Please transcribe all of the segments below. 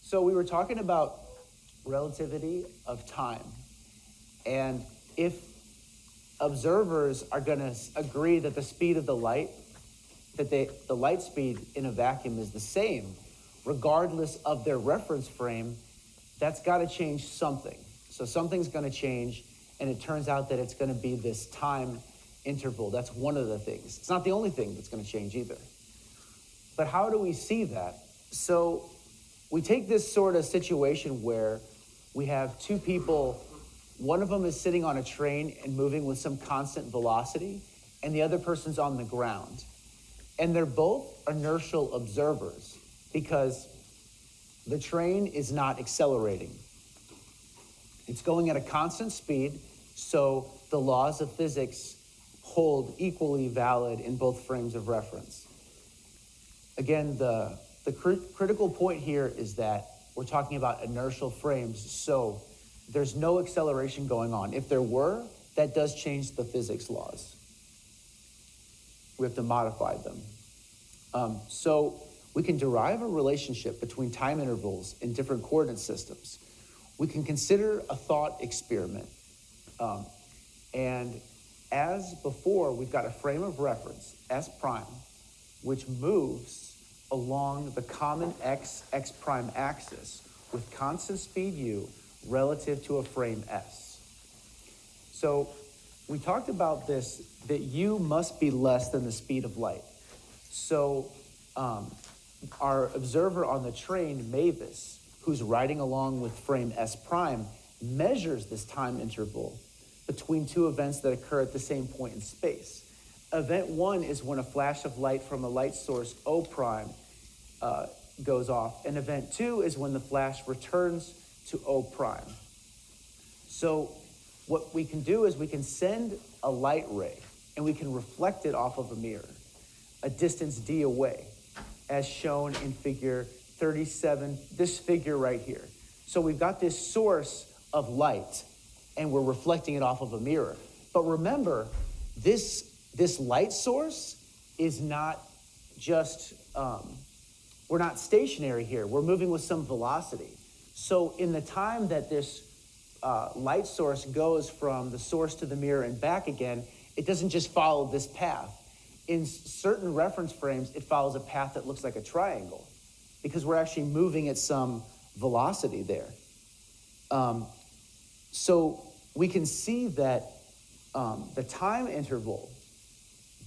So we were talking about relativity of time. And if observers are going to agree that the speed of the light, that the light speed in a vacuum is the same, regardless of their reference frame, that's got to change something. So something's going to change, and it turns out that it's going to be this time interval. That's one of the things. It's not the only thing that's going to change either. But how do we see that? So we take this sort of situation where we have two people, one of them is sitting on a train and moving with some constant velocity, and the other person's on the ground. And they're both inertial observers because the train is not accelerating. It's going at a constant speed, so the laws of physics hold equally valid in both frames of reference. Again, the critical point here is that we're talking about inertial frames, so there's no acceleration going on. If there were, that does change the physics laws. We have to modify them. So we can derive a relationship between time intervals in different coordinate systems. We can consider a thought experiment. And as before, we've got a frame of reference, S prime, which moves along the common x prime axis with constant speed u relative to a frame S. So we talked about this, that u must be less than the speed of light. So our observer on the train, Mavis, who's riding along with frame S prime, measures this time interval between two events that occur at the same point in space. Event one is when a flash of light from a light source O prime goes off, and event two is when the flash returns to O prime. So what we can do is we can send a light ray and we can reflect it off of a mirror, a distance d away, as shown in figure 37, this figure right here. So we've got this source of light and we're reflecting it off of a mirror. But remember, this light source is not just, we're not stationary here. We're moving with some velocity. So in the time that this light source goes from the source to the mirror and back again, it doesn't just follow this path. In certain reference frames, it follows a path that looks like a triangle because we're actually moving at some velocity there. So we can see that the time interval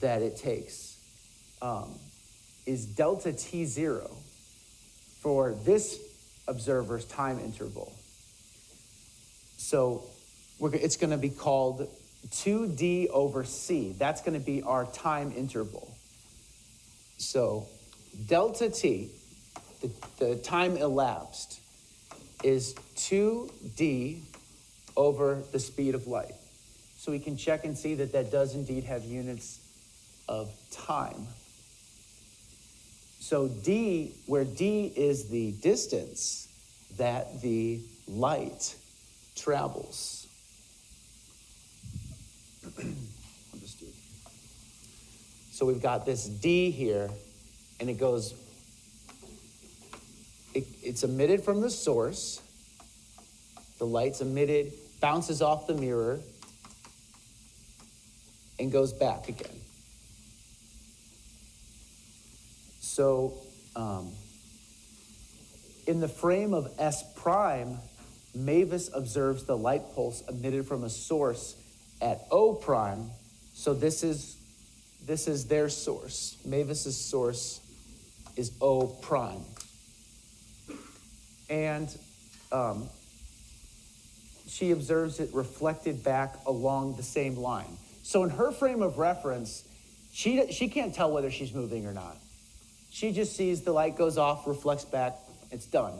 that it takes is delta t0 for this observer's time interval. So it's going to be called 2d over c. That's going to be our time interval. So delta t, the time elapsed, is 2d over the speed of light. So we can check and see that that does indeed have units of time. So d, where d is the distance that the light travels. I'll just do it. So we've got this d here, and it goes, it's emitted from the source. The light's emitted, bounces off the mirror, and goes back again. So in the frame of S prime, Mavis observes the light pulse emitted from a source at O prime. So this is their source. Mavis's source is O prime. And she observes it reflected back along the same line. So in her frame of reference, she can't tell whether she's moving or not. She just sees the light goes off, reflects back, it's done.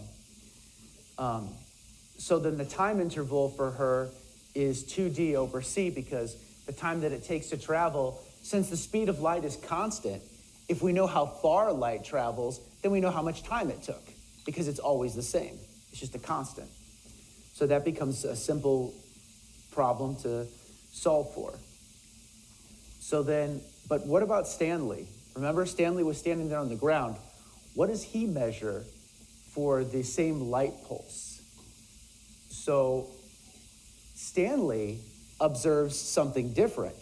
So then the time interval for her is 2d over c, because the time that it takes to travel, since the speed of light is constant, if we know how far light travels, then we know how much time it took, because it's always the same. It's just a constant. So that becomes a simple problem to solve for. So then, but what about Stanley? Remember, Stanley was standing there on the ground. What does he measure for the same light pulse. So Stanley observes something different.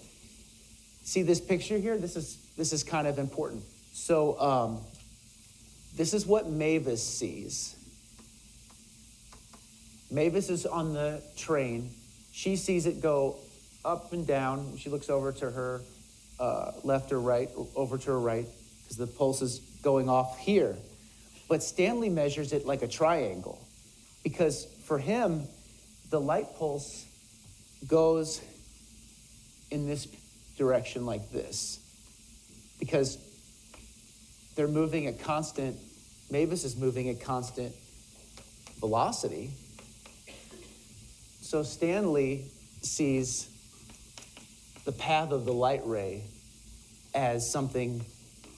See this picture here? This is kind of important. So this is what Mavis sees. Mavis is on the train. She sees it go up and down. She looks over to her left or right, over to her right, because the pulse is going off here. But Stanley measures it like a triangle, because for him, the light pulse goes in this direction like this, because they're moving at constant, Mavis is moving at constant velocity. So Stanley sees the path of the light ray as something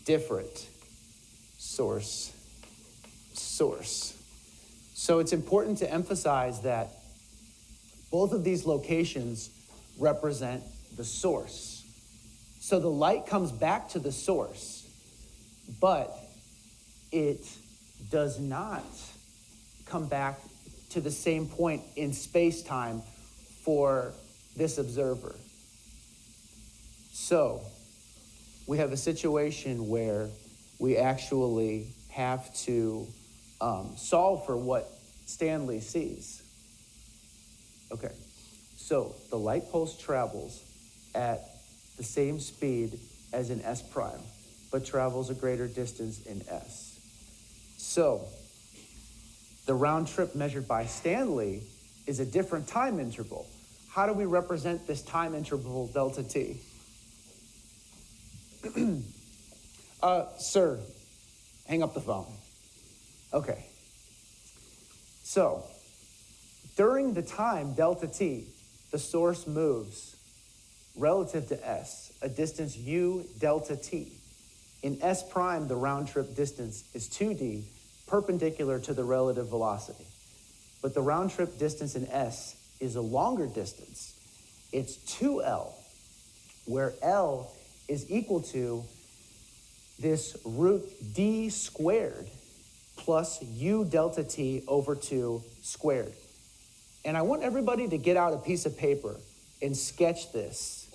different. Source. So it's important to emphasize that both of these locations represent the source. So the light comes back to the source, but it does not come back to the same point in space-time for this observer. So we have a situation where we actually have to solve for what Stanley sees. Okay, so the light pulse travels at the same speed as in S prime, but travels a greater distance in S. So the round trip measured by Stanley is a different time interval. How do we represent this time interval, delta t? Sir, hang up the phone. Okay. So, during the time, delta t, the source moves relative to S, a distance u delta t. In S prime, the round trip distance is 2d, perpendicular to the relative velocity. But the round trip distance in S is a longer distance. It's 2L, where L is equal to this root d squared plus u delta t over 2 squared. And I want everybody to get out a piece of paper and sketch this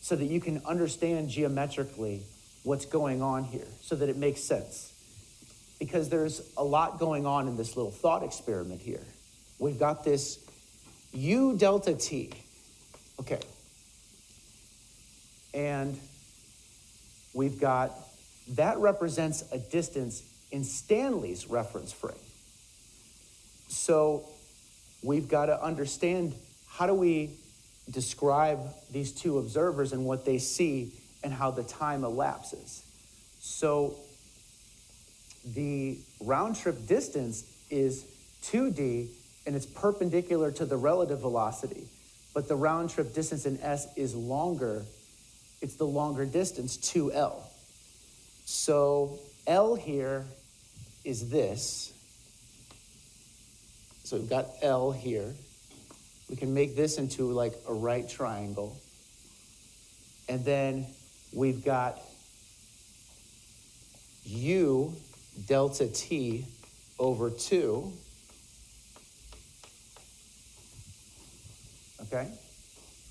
so that you can understand geometrically what's going on here, so that it makes sense. Because there's a lot going on in this little thought experiment here. We've got this u delta t, okay. And we've got, that represents a distance in Stanley's reference frame. So we've got to understand, how do we describe these two observers and what they see and how the time elapses? So the round trip distance is 2d and it's perpendicular to the relative velocity, but the round trip distance in S is longer. It's the longer distance, 2L. So L here is this. So we've got L here. We can make this into like a right triangle. And then we've got u delta t over 2. Okay?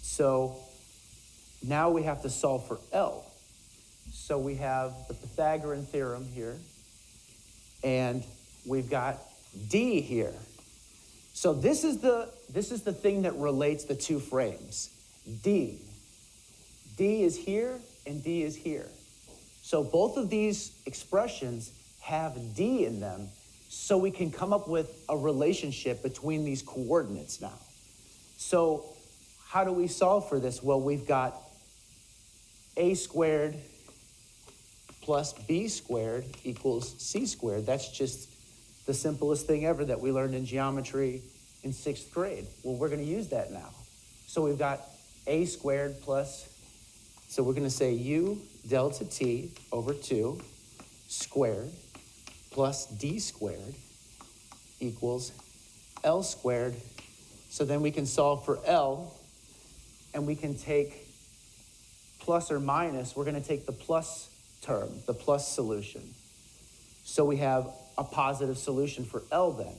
So now we have to solve for L. So we have the Pythagorean theorem here, and we've got D here. So this is the thing that relates the two frames. D. D is here and D is here. So both of these expressions have D in them, so we can come up with a relationship between these coordinates now. So how do we solve for this? Well, we've got a squared plus b squared equals c squared. That's just the simplest thing ever that we learned in geometry in 6th grade. Well, we're going to use that now. So we've got a squared plus, so we're going to say u delta t over 2 squared plus d squared equals L squared. So then we can solve for L, and we can take plus or minus. We're going to take the plus term, the plus solution. So we have a positive solution for L then.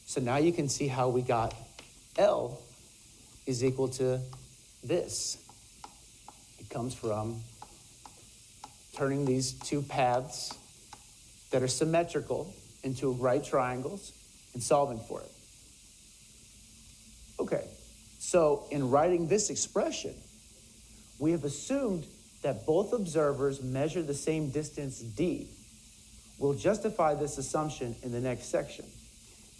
So now you can see how we got L is equal to this. It comes from turning these two paths that are symmetrical into right triangles and solving for it. Okay, so in writing this expression, we have assumed that both observers measure the same distance d. We'll justify this assumption in the next section.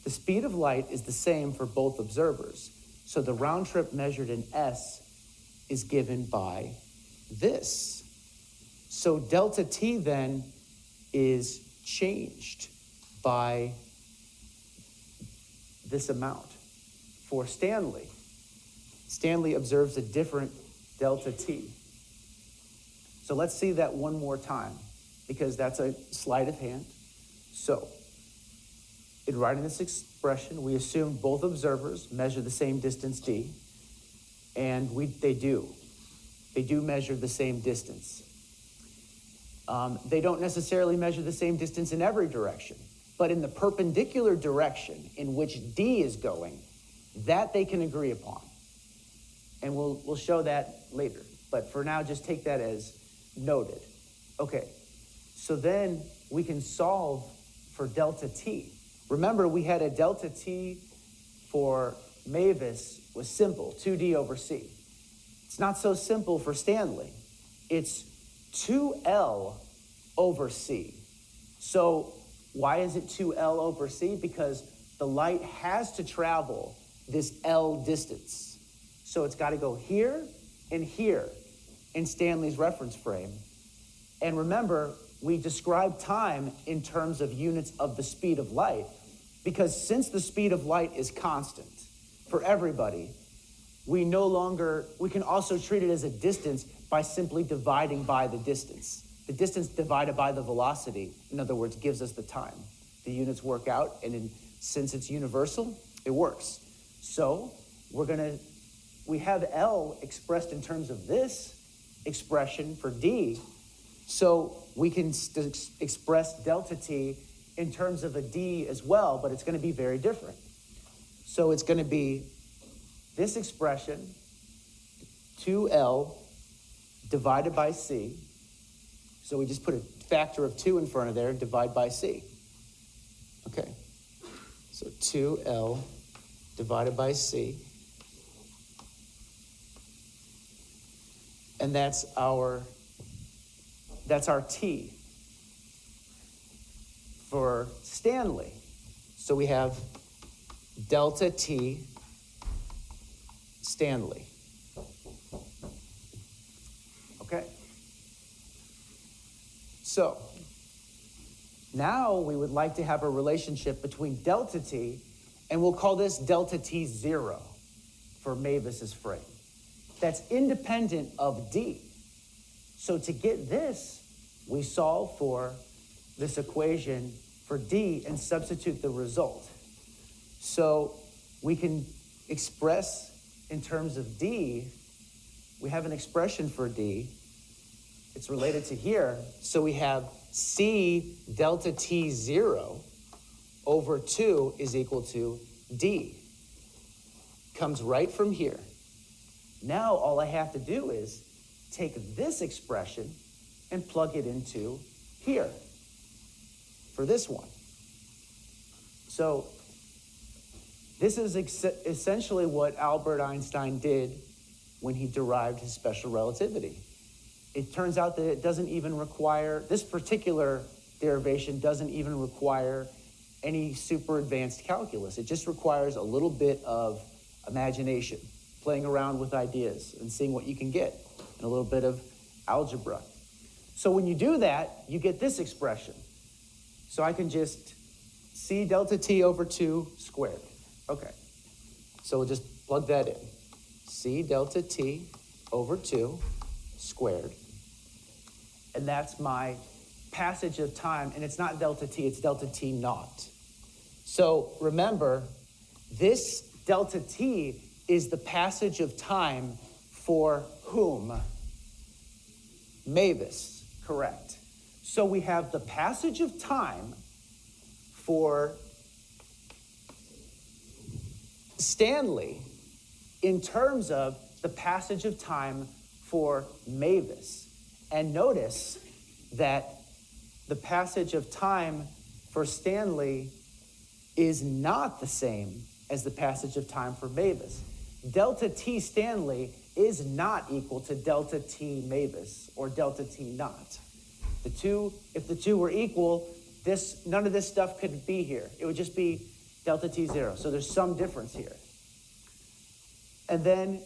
The speed of light is the same for both observers, so the round trip measured in s is given by this. So delta t then is changed by this amount. For Stanley, Stanley observes a different delta t. So let's see that one more time, because that's a sleight of hand. So in writing this expression, we assume both observers measure the same distance d, and they do. They do measure the same distance. They don't necessarily measure the same distance in every direction, but in the perpendicular direction in which d is going, that they can agree upon. And we'll show that later. But for now, just take that as noted. Okay, so then we can solve for delta t. Remember, we had a delta t for Mavis was simple, 2d over c. It's not so simple for Stanley. It's 2L over c. So why is it 2L over c? Because the light has to travel this L distance. So it's got to go here and here in Stanley's reference frame. And remember, we describe time in terms of units of the speed of light, because since the speed of light is constant for everybody, we can also treat it as a distance by simply dividing by the distance. The distance divided by the velocity, in other words, gives us the time. The units work out, and since it's universal, it works. So we have L expressed in terms of this expression for D, so we can express delta T in terms of a D as well, but it's going to be very different. So it's going to be this expression, 2L divided by C. So we just put a factor of 2 in front of there and divide by C. Okay, so 2L divided by C. And that's our T for Stanley. So we have delta T Stanley. Okay. So now we would like to have a relationship between delta T, and we'll call this delta T0 for Mavis's frame. That's independent of D. So to get this, we solve for this equation for D and substitute the result. So we can express in terms of D, we have an expression for D. It's related to here. So we have C delta T0 over 2 is equal to D. Comes right from here. Now all I have to do is take this expression and plug it into here for this one. So this is essentially what Albert Einstein did when he derived his special relativity. It turns out that it doesn't even require, this particular derivation doesn't even require any super advanced calculus. It just requires a little bit of imagination, playing around with ideas and seeing what you can get, and a little bit of algebra. So when you do that, you get this expression. So I can just C delta T over 2 squared. Okay, so we'll just plug that in. C delta T over 2 squared. And that's my passage of time, and it's not delta T, it's delta T naught. So remember, this delta T is the passage of time for whom? Mavis, correct. So we have the passage of time for Stanley in terms of the passage of time for Mavis. And notice that the passage of time for Stanley is not the same as the passage of time for Mavis. Delta T Stanley is not equal to delta T Mavis or delta T naught. If the two were equal, none of this stuff could be here. It would just be delta T 0. So there's some difference here. And then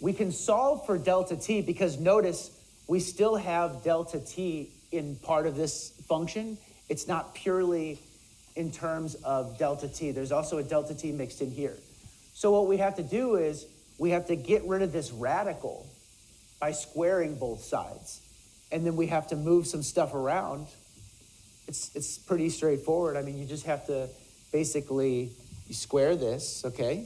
we can solve for delta T because notice we still have delta T in part of this function. It's not purely in terms of delta T. There's also a delta T mixed in here. So what we have to do is we have to get rid of this radical by squaring both sides. And then we have to move some stuff around. It's pretty straightforward. I mean, you just have to basically, you square this, okay?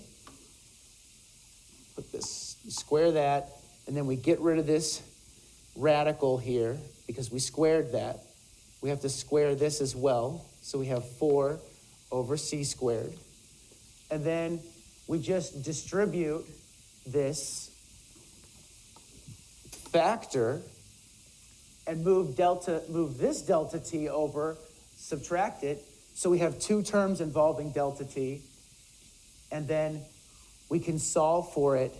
Put this, you square that, and then we get rid of this radical here because we squared that. We have to square this as well. So we have 4 over c squared. And then we just distribute this factor and move this delta t over, subtract it. So we have 2 terms involving delta t. And then we can solve for it.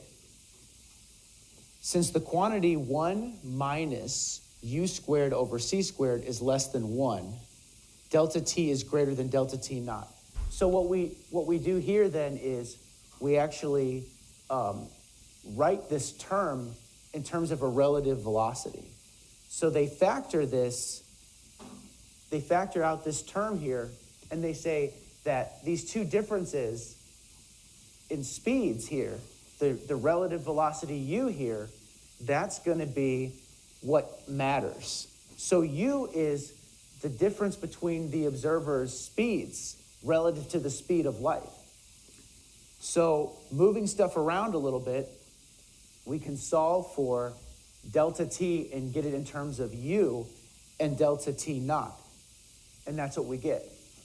Since the quantity 1 minus u squared over c squared is less than 1, delta t is greater than delta t naught. So what we do here then is we actually write this term in terms of a relative velocity. So they factor out this term here, and they say that these two differences in speeds here, the relative velocity u here, that's going to be what matters. So u is the difference between the observer's speeds relative to the speed of light. So moving stuff around a little bit, we can solve for delta t and get it in terms of u and delta t naught. And that's what we get.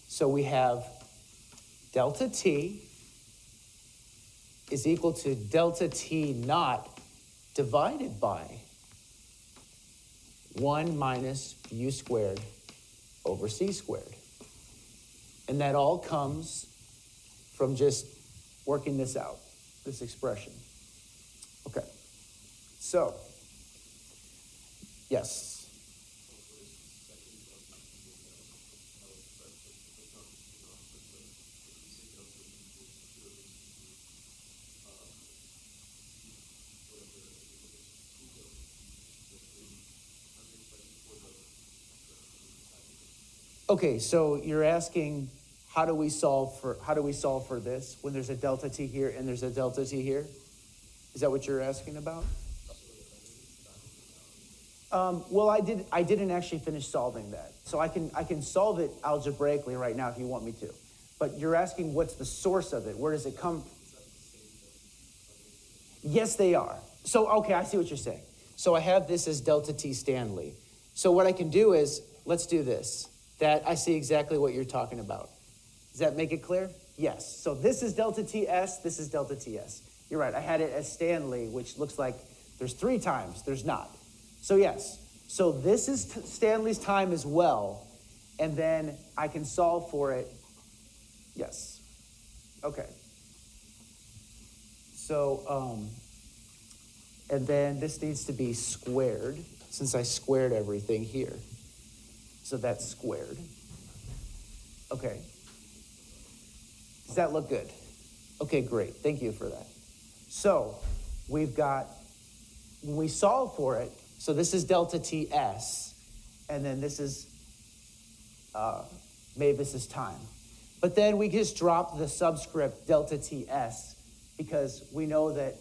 So we have delta t is equal to delta t naught divided by 1 minus u squared over c squared. And that all comes from just working this out, this expression. Okay. So, yes. Okay, so you're asking how do we solve for this when there's a delta t here and there's a delta t here? Is that what you're asking about? Well, I didn't actually finish solving that. So I can solve it algebraically right now if you want me to. But you're asking what's the source of it? Where does it come? Yes, they are. So, okay, I see what you're saying. So I have this as delta t Stanley. So what I can do is, let's do this. That I see exactly what you're talking about. Does that make it clear? Yes. So this is delta ts, this is delta ts. You're right, I had it as Stanley, which looks like there's 3 times, there's not. So yes, so this is Stanley's time as well, and then I can solve for it. Yes. Okay. So, and then this needs to be squared, since I squared everything here. So that's squared. Okay. Does that look good? Okay, great. Thank you for that. So we've got, when we solve for it, so this is delta ts, and then this is Mavis's time. But then we just drop the subscript delta ts because we know that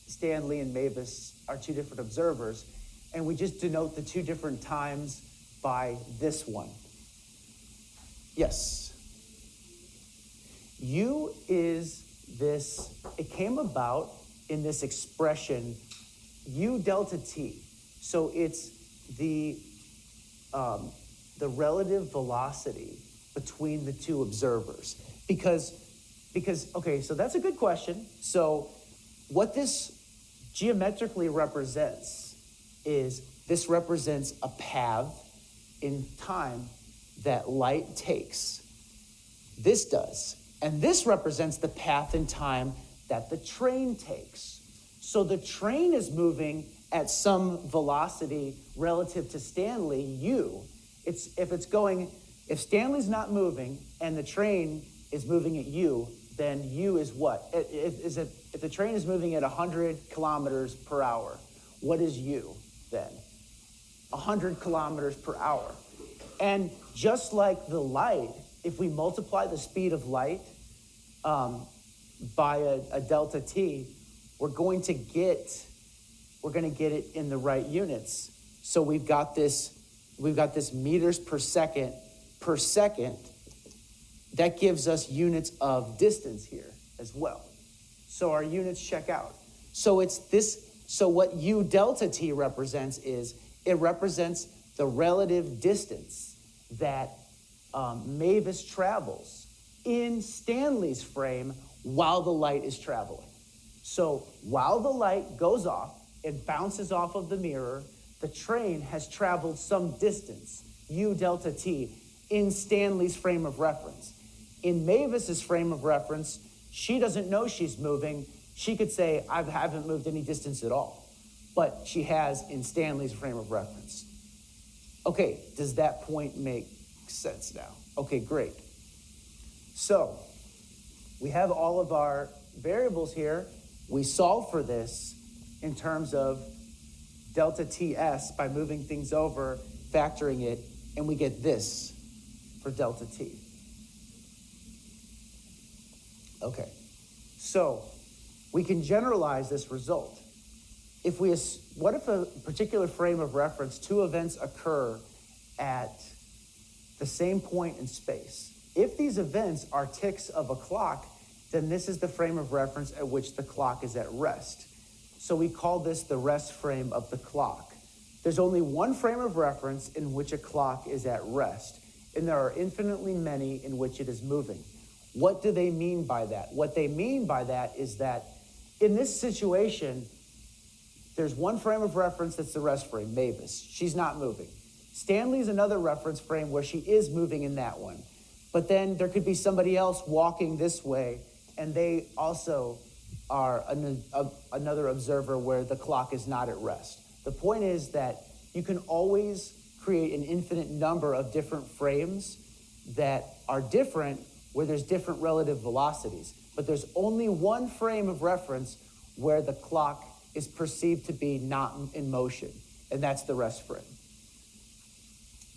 Stanley and Mavis are 2 different observers, and we just denote the 2 different times by this one. Yes. U is this, it came about in this expression, U delta T. So it's the relative velocity between the two observers? Because, okay, so that's a good question. So what this geometrically represents is this represents a path in time that light takes. This does. And this represents the path in time that the train takes. So the train is moving at some velocity relative to Stanley, u. If Stanley's not moving and the train is moving at u, then u is what? If the train is moving at 100 kilometers per hour, what is u then? 100 kilometers per hour. And just like the light, if we multiply the speed of light by a delta t, we're going to get it in the right units. So we've got this meters per second. That gives us units of distance here as well. So our units check out. So it's this. So what u delta t represents is it represents the relative distance that Mavis travels in Stanley's frame while the light is traveling. So while the light goes off, it bounces off of the mirror, the train has traveled some distance, u delta t, in Stanley's frame of reference. In Mavis's frame of reference, she doesn't know she's moving. She could say, I haven't moved any distance at all. But she has in Stanley's frame of reference. Okay, does that point make sense now? Okay, great. So we have all of our variables here. We solve for this in terms of delta TS by moving things over, factoring it, and we get this for delta T. Okay, so we can generalize this result. What if a particular frame of reference, two events occur at the same point in space? If these events are ticks of a clock, then this is the frame of reference at which the clock is at rest. So we call this the rest frame of the clock. There's only one frame of reference in which a clock is at rest, and there are infinitely many in which it is moving. What do they mean by that? What they mean by that is that in this situation, there's one frame of reference that's the rest frame, Mavis. She's not moving. Stanley's another reference frame where she is moving in that one. But then there could be somebody else walking this way, and they also are another observer where the clock is not at rest. The point is that you can always create an infinite number of different frames that are different, where there's different relative velocities. But there's only one frame of reference where the clock is perceived to be not in motion, and that's the rest frame.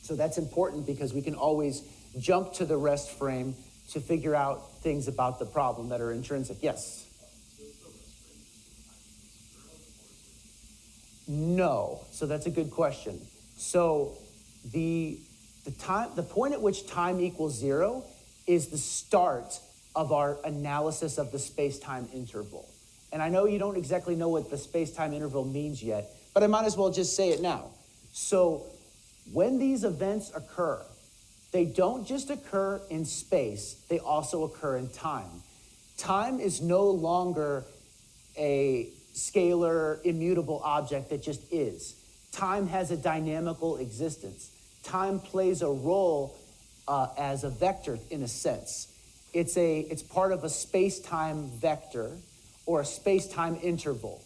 So that's important because we can always jump to the rest frame to figure out things about the problem that are intrinsic. Yes? No. So that's a good question. So the point at which time equals 0 is the start of our analysis of the space-time interval. And I know you don't exactly know what the space-time interval means yet, but I might as well just say it now. So when these events occur, they don't just occur in space, they also occur in time. Time is no longer a scalar, immutable object that just is. Time has a dynamical existence. Time plays a role as a vector in a sense. It's part of a space-time vector or a space-time interval.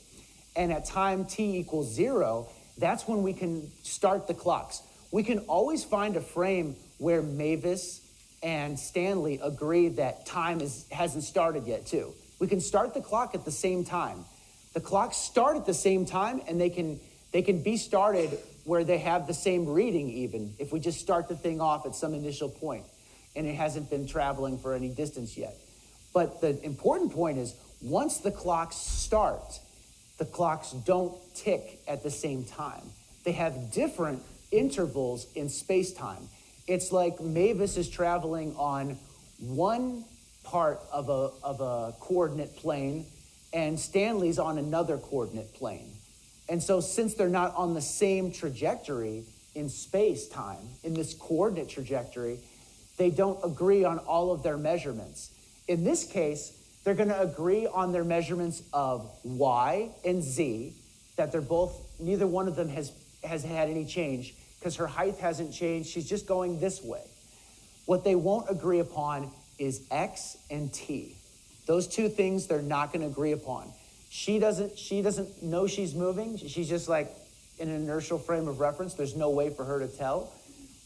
And at time t equals 0, that's when we can start the clocks. We can always find a frame where Mavis and Stanley agree that time hasn't started yet too. We can start the clock at the same time. The clocks start at the same time, and they can be started where they have the same reading even, if we just start the thing off at some initial point and it hasn't been traveling for any distance yet. But the important point is, once the clocks start, the clocks don't tick at the same time. They have different intervals in space-time. It's like Mavis is traveling on one part of a coordinate plane and Stanley's on another coordinate plane. And so since they're not on the same trajectory in space-time, in this coordinate trajectory, they don't agree on all of their measurements. In this case, they're going to agree on their measurements of y and z, that they're both, neither one of them has had any change because her height hasn't changed. She's just going this way. What they won't agree upon is x and t. Those two things they're not going to agree upon. She doesn't know she's moving. She's just like in an inertial frame of reference. There's no way for her to tell.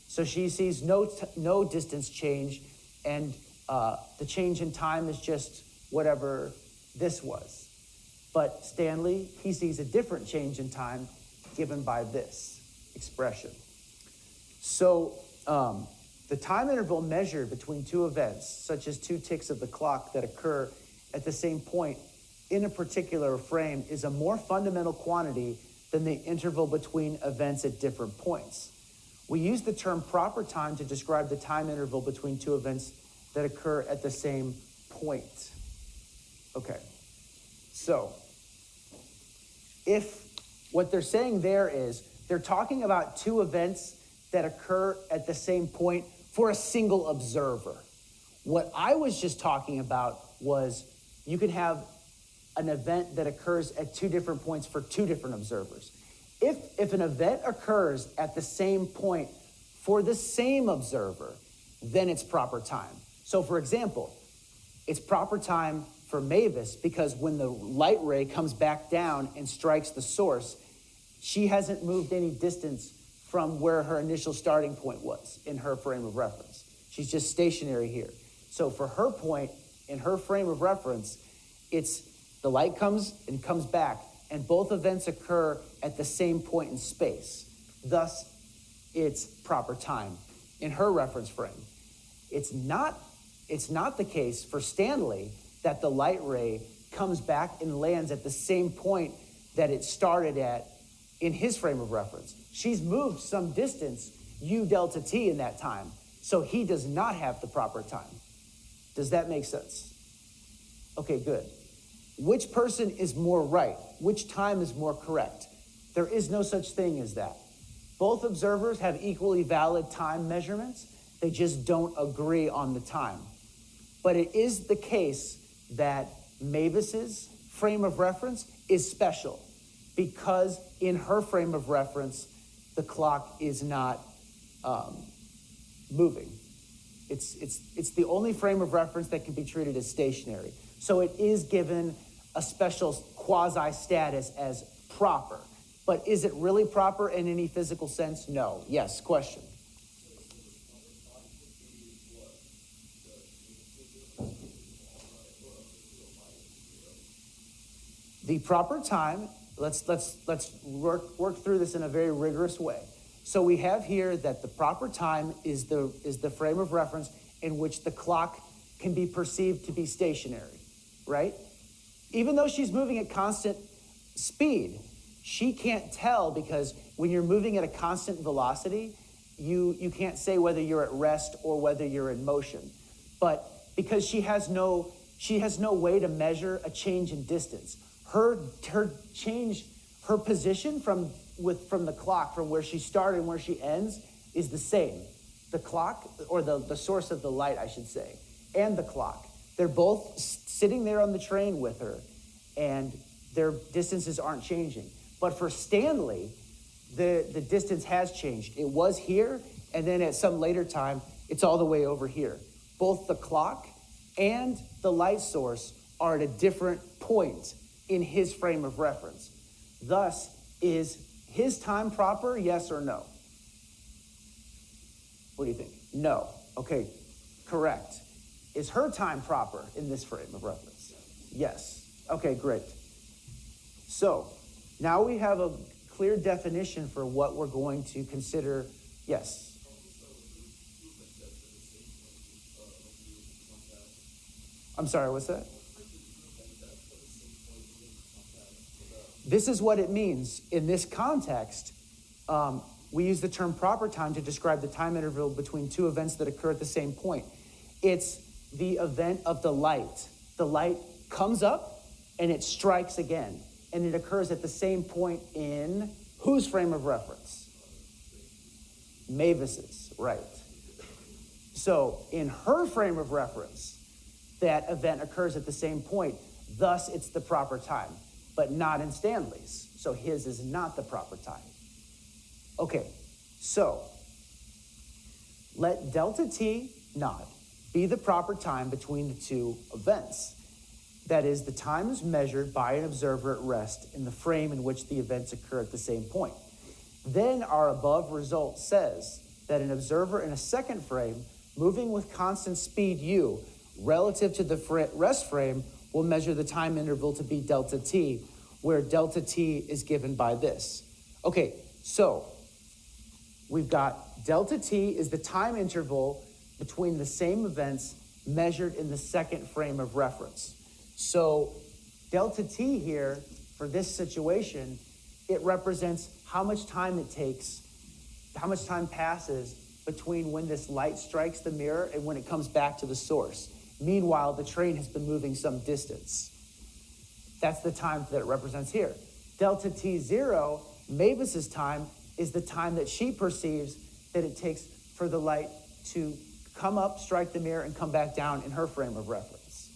So she sees no distance change, and the change in time is just whatever this was. But Stanley, he sees a different change in time given by this expression. So the time interval measured between two events, such as 2 ticks of the clock that occur at the same point in a particular frame, is a more fundamental quantity than the interval between events at different points. We use the term proper time to describe the time interval between two events that occur at the same point. Okay, so if what they're saying there is they're talking about two events that occur at the same point for a single observer. What I was just talking about was you could have an event that occurs at 2 different points for 2 different observers. If an event occurs at the same point for the same observer, then it's proper time. So for example, it's proper time for Mavis because when the light ray comes back down and strikes the source, she hasn't moved any distance from where her initial starting point was in her frame of reference. She's just stationary here. So for her point, in her frame of reference, it's the light comes and comes back, and both events occur at the same point in space. Thus, it's proper time in her reference frame. It's not the case for Stanley that the light ray comes back and lands at the same point that it started at in his frame of reference. She's moved some distance, u delta t, in that time, so he does not have the proper time. Does that make sense? Okay, good. Which person is more right? Which time is more correct? There is no such thing as that. Both observers have equally valid time measurements. They just don't agree on the time. But it is the case that Mavis's frame of reference is special because in her frame of reference, the clock is not moving. It's the only frame of reference that can be treated as stationary. So it is given a special quasi-status as proper. But is it really proper in any physical sense? No. Yes, question. The proper time, let's work through this in a very rigorous way. So we have here that the proper time is the frame of reference in which the clock can be perceived to be stationary, right? Even though she's moving at constant speed, she can't tell because when you're moving at a constant velocity, you can't say whether you're at rest or whether you're in motion. But because she has no way to measure a change in distance, her position from the clock, from where she started and where she ends, is the same. The clock, or the source of the light, I should say, and the clock. They're both sitting there on the train with her, and their distances aren't changing. But for Stanley, the distance has changed. It was here, and then at some later time, it's all the way over here. Both the clock and the light source are at a different point in his frame of reference. Thus, is his time proper, yes or no? What do you think? No. Okay, correct. Is her time proper in this frame of reference? Yes. Okay, great. So now we have a clear definition for what we're going to consider. Yes. I'm sorry, what's that? This is what it means. In this context, we use the term proper time to describe the time interval between two events that occur at the same point. It's the event of the light. The light comes up and it strikes again. And it occurs at the same point in whose frame of reference? Mavis's, right. So in her frame of reference, that event occurs at the same point. Thus, it's the proper time, but not in Stanley's. So his is not the proper time. Okay, so let delta t naught be the proper time between the two events. That is, the time is measured by an observer at rest in the frame in which the events occur at the same point. Then our above result says that an observer in a second frame moving with constant speed u relative to the rest frame will measure the time interval to be delta t, where delta t is given by this. Okay, so we've got delta t is the time interval between the same events measured in the second frame of reference. So delta t here, for this situation, it represents how much time it takes, how much time passes between when this light strikes the mirror and when it comes back to the source. Meanwhile, the train has been moving some distance. That's the time that it represents here. Delta t0, Mavis's time, is the time that she perceives that it takes for the light to come up, strike the mirror, and come back down in her frame of reference.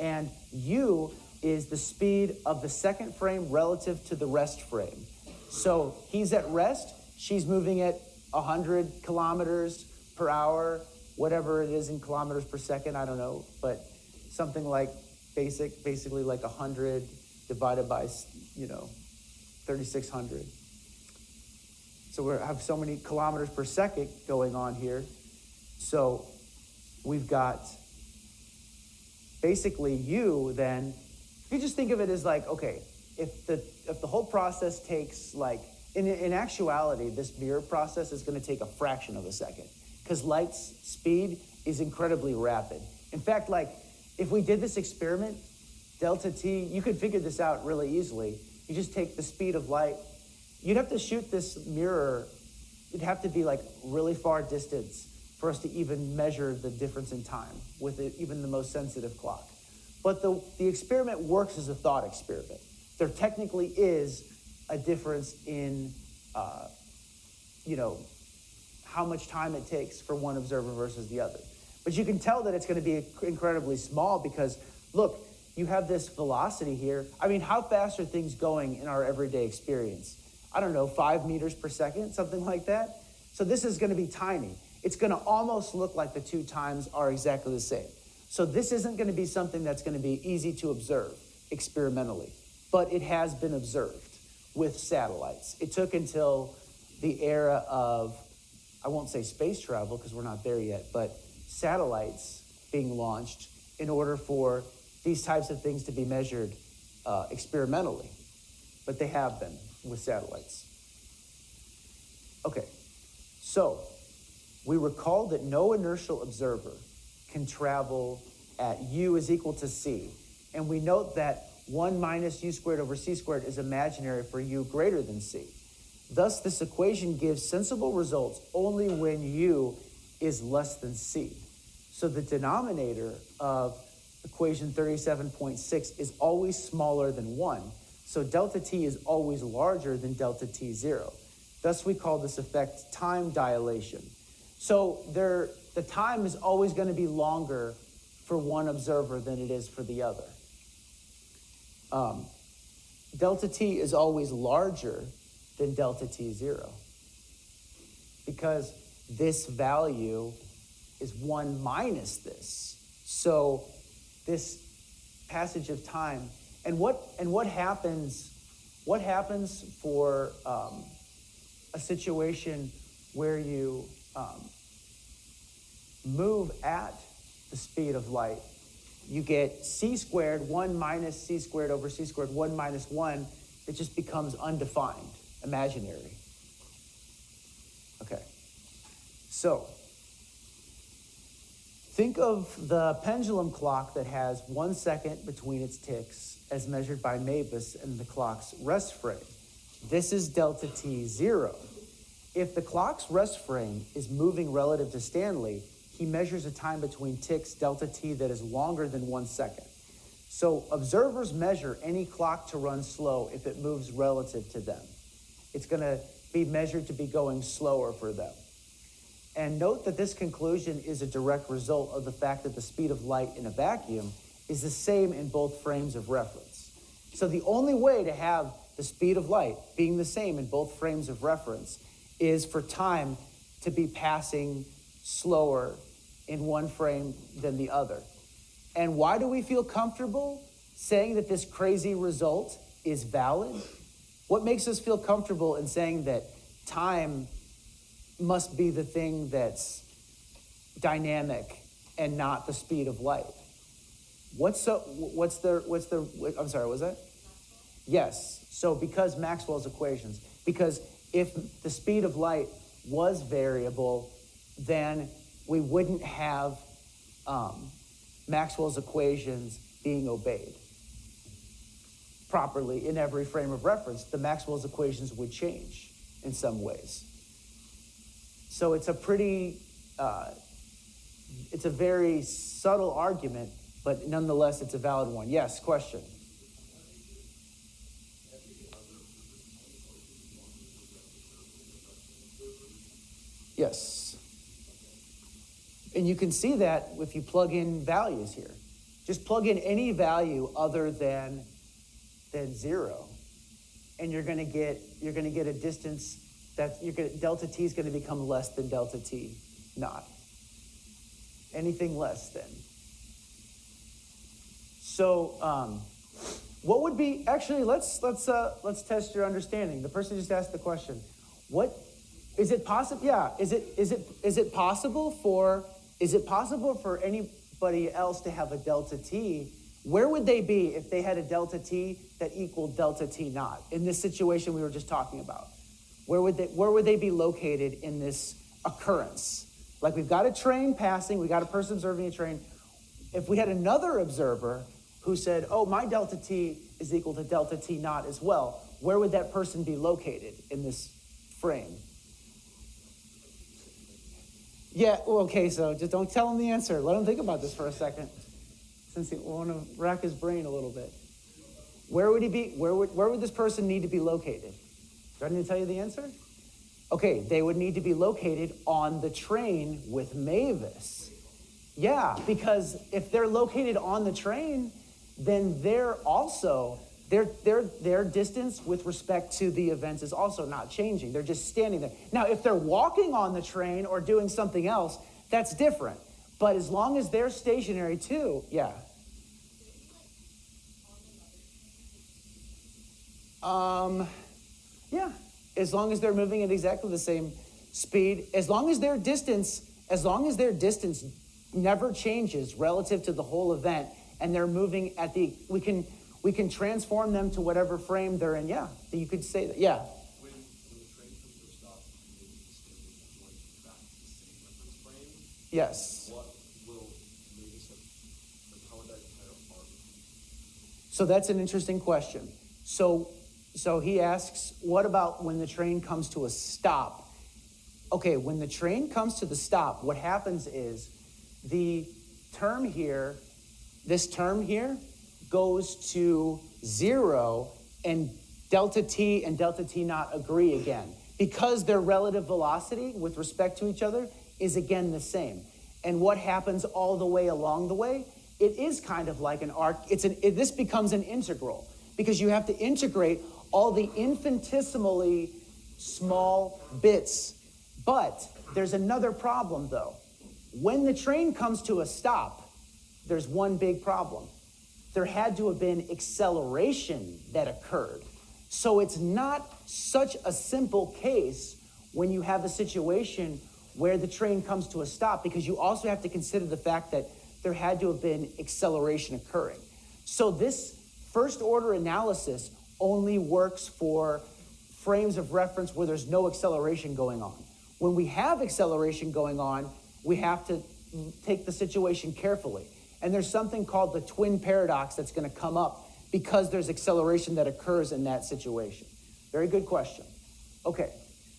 And u is the speed of the second frame relative to the rest frame. So he's at rest, she's moving at 100 kilometers per hour, whatever it is in kilometers per second, I don't know, but something like basically like 100 divided by, 3,600. So we have so many kilometers per second going on here. So we've got basically u then, you just think of it as like, okay, if the whole process takes like, in actuality, this mirror process is going to take a fraction of a second because light's speed is incredibly rapid. In fact, like if we did this experiment, delta t, you could figure this out really easily. You just take the speed of light. You'd have to shoot this mirror. It'd have to be like really far distance for us to even measure the difference in time with even the most sensitive clock. But the experiment works as a thought experiment. There technically is a difference in, how much time it takes for one observer versus the other. But you can tell that it's going to be incredibly small because, look, you have this velocity here. I mean, how fast are things going in our everyday experience? I don't know, 5 meters per second, something like that. So this is going to be tiny. It's going to almost look like the two times are exactly the same. So this isn't going to be something that's going to be easy to observe experimentally, but it has been observed with satellites. It took until the era of, I won't say space travel because we're not there yet, but satellites being launched in order for these types of things to be measured experimentally. But they have been with satellites. Okay, so we recall that no inertial observer can travel at u is equal to c. And we note that 1 minus u squared over c squared is imaginary for u greater than c. Thus, this equation gives sensible results only when u is less than c. So the denominator of equation 37.6 is always smaller than 1. So delta t is always larger than delta t0. Thus, we call this effect time dilation. So the time is always going to be longer for one observer than it is for the other. Delta t is always larger than delta t0 because this value is 1 minus this. So this passage of time, and what happens for a situation where you move at the speed of light? You get c squared, 1 minus c squared over c squared, 1 minus 1. It just becomes undefined, imaginary. Okay. So think of the pendulum clock that has 1 second between its ticks as measured by Mavis and the clock's rest frame. This is delta t0. If the clock's rest frame is moving relative to Stanley, he measures a time between ticks, delta t, that is longer than 1 second. So observers measure any clock to run slow if it moves relative to them. It's going to be measured to be going slower for them. And note that this conclusion is a direct result of the fact that the speed of light in a vacuum is the same in both frames of reference. So the only way to have the speed of light being the same in both frames of reference is for time to be passing slower in one frame than the other. And why do we feel comfortable saying that this crazy result is valid? What makes us feel comfortable in saying that time must be the thing that's dynamic and not the speed of light? I'm sorry, what was that? Yes. So because Maxwell's equations, because if the speed of light was variable, then we wouldn't have Maxwell's equations being obeyed properly in every frame of reference. The Maxwell's equations would change in some ways. So it's a very subtle argument, but nonetheless, it's a valid one. Yes, question? Yes. And you can see that if you plug in values here. Just plug in any value other than 0, and you're going to get a distance delta t is going to become less than delta t naught. Anything less than. So what would be actually? Let's test your understanding. The person just asked the question. What is it possible? Yeah. Is it possible for anybody else to have a delta t? Where would they be if they had a delta t that equaled delta t naught in this situation we were just talking about? Where would they be located in this occurrence? Like we've got a train passing, we got a person observing a train. If we had another observer who said, oh, my delta t is equal to delta t naught as well, where would that person be located in this frame? Yeah, well, okay, so just don't tell him the answer. Let him think about this for a second, since he want to rack his brain a little bit. Where would he be? Where would this person need to be located? Do I need to tell you the answer? Okay, they would need to be located on the train with Mavis. Yeah, because if they're located on the train, then their distance with respect to the events is also not changing. They're just standing there. Now, if they're walking on the train or doing something else, that's different. But as long as they're stationary too, yeah. Yeah, as long as they're moving at exactly the same speed, as long as their distance never changes relative to the whole event, and they're moving at we can transform them to whatever frame they're in. Yeah, you could say that. Yeah. When the train comes to a stop, maybe it's going back to the same reference frame. Yes. What will Mavis have? How would that tear apart? So that's an interesting question. So he asks, what about when the train comes to a stop? Okay, when the train comes to the stop, what happens is this term here goes to 0, and delta t and delta t naught agree again, because their relative velocity with respect to each other is again the same. And what happens all the way along the way? It is kind of like an arc. This becomes an integral, because you have to integrate all the infinitesimally small bits. But there's another problem, though. When the train comes to a stop, there's one big problem. There had to have been acceleration that occurred. So it's not such a simple case when you have a situation where the train comes to a stop, because you also have to consider the fact that there had to have been acceleration occurring. So this first order analysis only works for frames of reference where there's no acceleration going on. When we have acceleration going on, we have to take the situation carefully. And there's something called the twin paradox that's going to come up because there's acceleration that occurs in that situation. Very good question. Okay,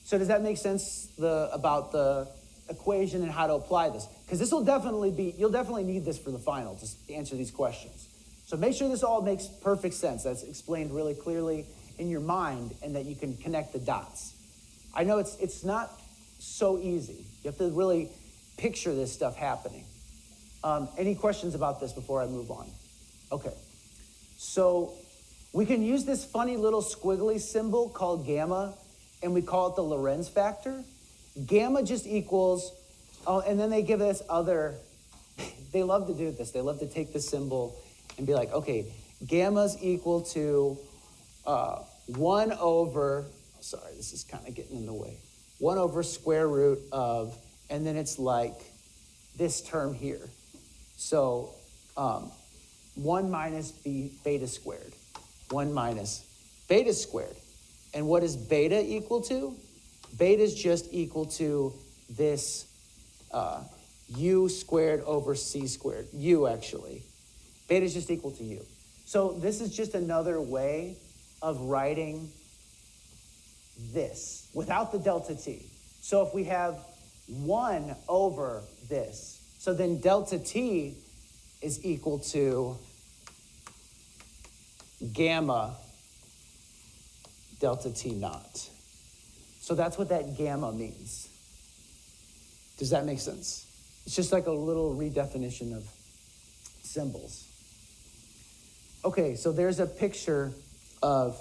so does that make sense about the equation and how to apply this? Because you'll definitely need this for the final to answer these questions. So make sure this all makes perfect sense. That's explained really clearly in your mind, and that you can connect the dots. I know it's not so easy. You have to really picture this stuff happening. Any questions about this before I move on? Okay. So we can use this funny little squiggly symbol called gamma, and we call it the Lorentz factor. Gamma just equals, and then they give us other, they love to do this. They love to take the symbol and be like, okay, gamma's equal to 1 over, sorry, this is kind of getting in the way, 1 over square root of, and then it's like this term here. So 1 minus beta squared, 1 minus beta squared. And what is beta equal to? Beta is just equal to this u squared over c squared, u actually. Beta is just equal to u. So this is just another way of writing this without the delta t. So if we have 1 over this, so then delta t is equal to gamma delta t naught. So that's what that gamma means. Does that make sense? It's just like a little redefinition of symbols. Okay, so there's a picture of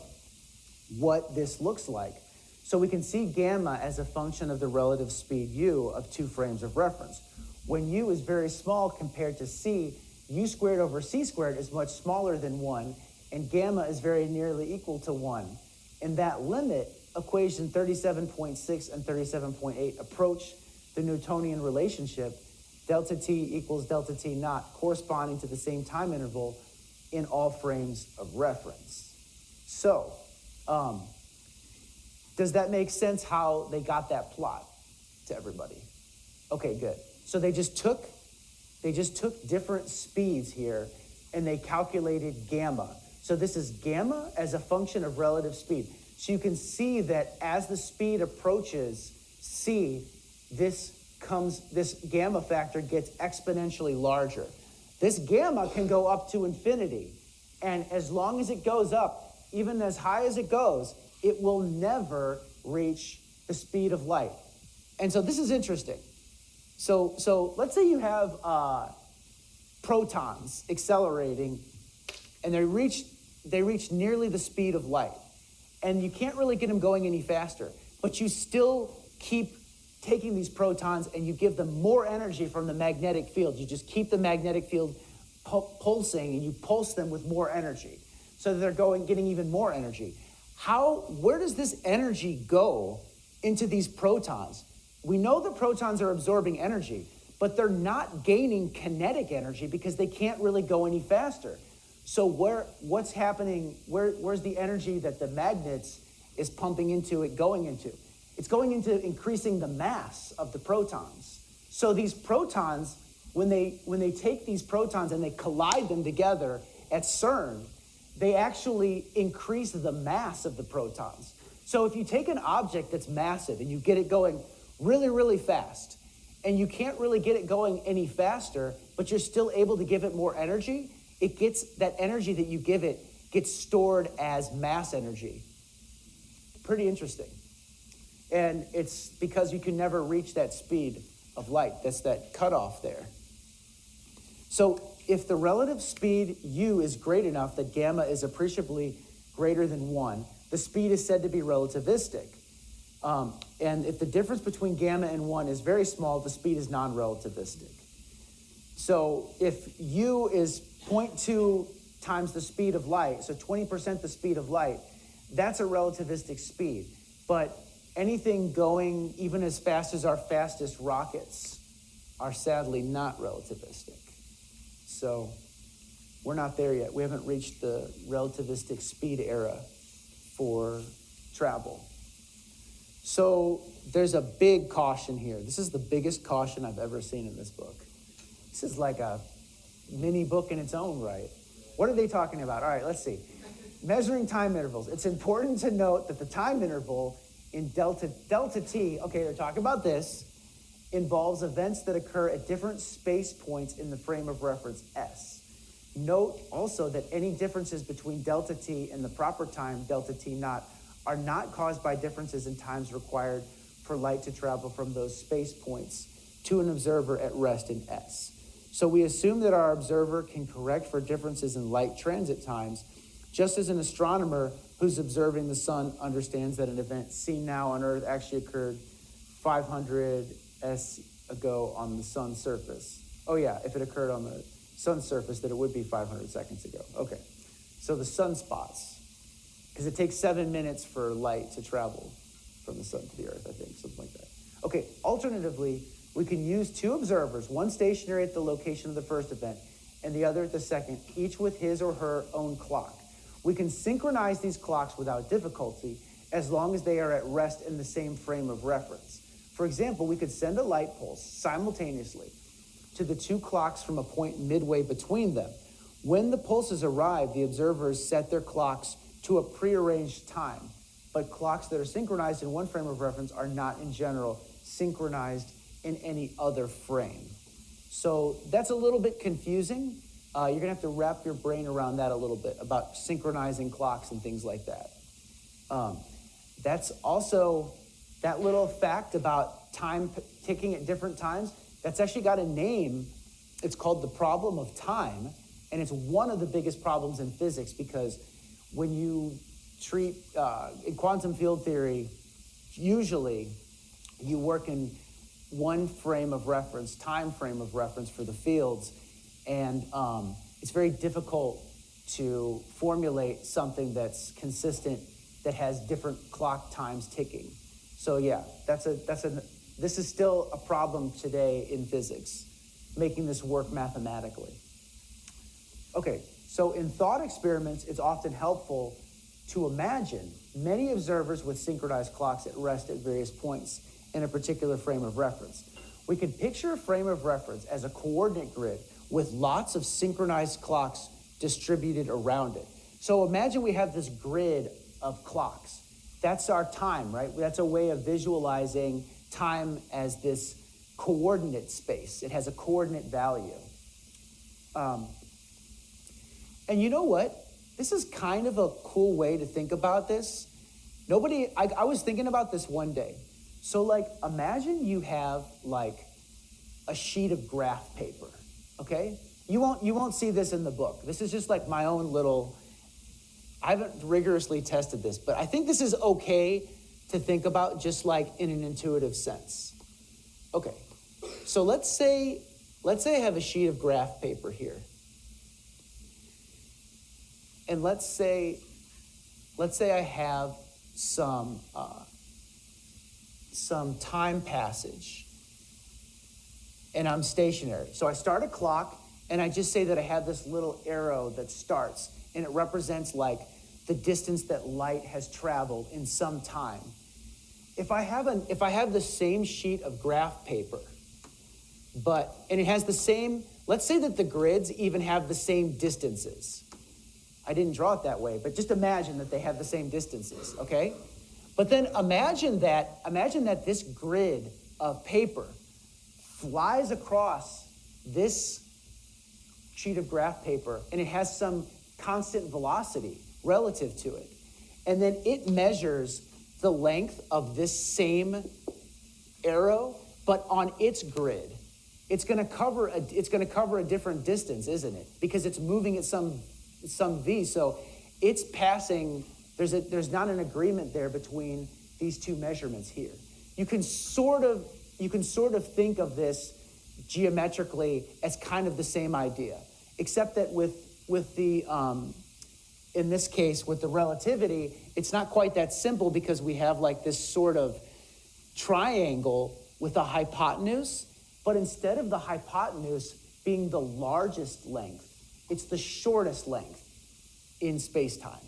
what this looks like. So we can see gamma as a function of the relative speed u of 2 frames of reference. When u is very small compared to c, u squared over c squared is much smaller than 1, and gamma is very nearly equal to 1. In that limit, equation 37.6 and 37.8 approach the Newtonian relationship, delta t equals delta t naught, corresponding to the same time interval in all frames of reference. So, does that make sense how they got that plot to everybody? Okay, good. So they just took different speeds here and they calculated gamma. So this is gamma as a function of relative speed. So you can see that as the speed approaches c, this gamma factor gets exponentially larger. This gamma can go up to infinity. And as long as it goes up, even as high as it goes, it will never reach the speed of light. And so this is interesting. So let's say you have protons accelerating, and they reach nearly the speed of light. And you can't really get them going any faster, but you still keep taking these protons and you give them more energy from the magnetic field. You just keep the magnetic field pulsing, and you pulse them with more energy so that they're getting even more energy. Where does this energy go into these protons? We know the protons are absorbing energy, but they're not gaining kinetic energy because they can't really go any faster. So what's happening? Where's the energy that the magnets is pumping into it going into? It's going into increasing the mass of the protons. So these protons, when they take these protons and they collide them together at CERN, they actually increase the mass of the protons. So if you take an object that's massive and you get it going really, really fast, and you can't really get it going any faster, but you're still able to give it more energy, that energy that you give it gets stored as mass energy. Pretty interesting. And it's because you can never reach that speed of light. That's that cutoff there. So if the relative speed u is great enough that gamma is appreciably greater than 1, the speed is said to be relativistic. And if the difference between gamma and 1 is very small, the speed is non-relativistic. So if u is 0.2 times the speed of light, so 20% the speed of light, that's a relativistic speed. But anything going even as fast as our fastest rockets are sadly not relativistic. So we're not there yet. We haven't reached the relativistic speed era for travel. So there's a big caution here. This is the biggest caution I've ever seen in this book. This is like a mini book in its own right. What are they talking about? All right, let's see. Measuring time intervals. It's important to note that the time interval in delta t, okay, they're talking about this, involves events that occur at different space points in the frame of reference S. Note also that any differences between delta t and the proper time, delta t naught, are not caused by differences in times required for light to travel from those space points to an observer at rest in S. So we assume that our observer can correct for differences in light transit times, just as an astronomer who's observing the sun understands that an event seen now on Earth actually occurred 500 S ago on the sun's surface. Oh yeah, if it occurred on the sun's surface, that it would be 500 seconds ago. Okay, so the sunspots, because it takes 7 minutes for light to travel from the sun to the Earth, I think, something like that. Okay, alternatively, we can use two observers, one stationary at the location of the first event and the other at the second, each with his or her own clock. We can synchronize these clocks without difficulty as long as they are at rest in the same frame of reference. For example, we could send a light pulse simultaneously to the two clocks from a point midway between them. When the pulses arrive, the observers set their clocks to a prearranged time, but clocks that are synchronized in one frame of reference are not in general synchronized in any other frame. So that's a little bit confusing. You're gonna have to wrap your brain around that a little bit about synchronizing clocks and things like that. That's also, that little fact about time ticking at different times, that's actually got a name. It's called the problem of time, and it's one of the biggest problems in physics because when you treat, in quantum field theory, usually you work in one frame of reference, time frame of reference for the fields, and it's very difficult to formulate something that's consistent that has different clock times ticking. So yeah, this is still a problem today in physics, making this work mathematically. Okay, so in thought experiments, it's often helpful to imagine many observers with synchronized clocks at rest at various points in a particular frame of reference. We can picture a frame of reference as a coordinate grid with lots of synchronized clocks distributed around it. So imagine we have this grid of clocks. That's our time, right? That's a way of visualizing time as this coordinate space. It has a coordinate value. And you know what? This is kind of a cool way to think about this. I was thinking about this one day. So like, imagine you have like a sheet of graph paper, okay? You won't see this in the book. This is just like my own little, I haven't rigorously tested this, but I think this is okay to think about just like in an intuitive sense. Okay, so let's say I have a sheet of graph paper here. And let's say I have some time passage and I'm stationary. So I start a clock and I just say that I have this little arrow that starts and it represents like the distance that light has traveled in some time. If I have the same sheet of graph paper, and it has the same, let's say that the grids even have the same distances. I didn't draw it that way, but just imagine that they have the same distances, okay? But then imagine that this grid of paper flies across this sheet of graph paper and it has some constant velocity relative to it. And then it measures the length of this same arrow, but on its grid. It's gonna cover a different distance, isn't it? Because it's moving at some v, so it's passing, there's not an agreement there between these two measurements here. You can sort of think of this geometrically as kind of the same idea, except that with the in this case with the relativity, it's not quite that simple because we have like this sort of triangle with a hypotenuse, but instead of the hypotenuse being the largest length, it's the shortest length in space-time.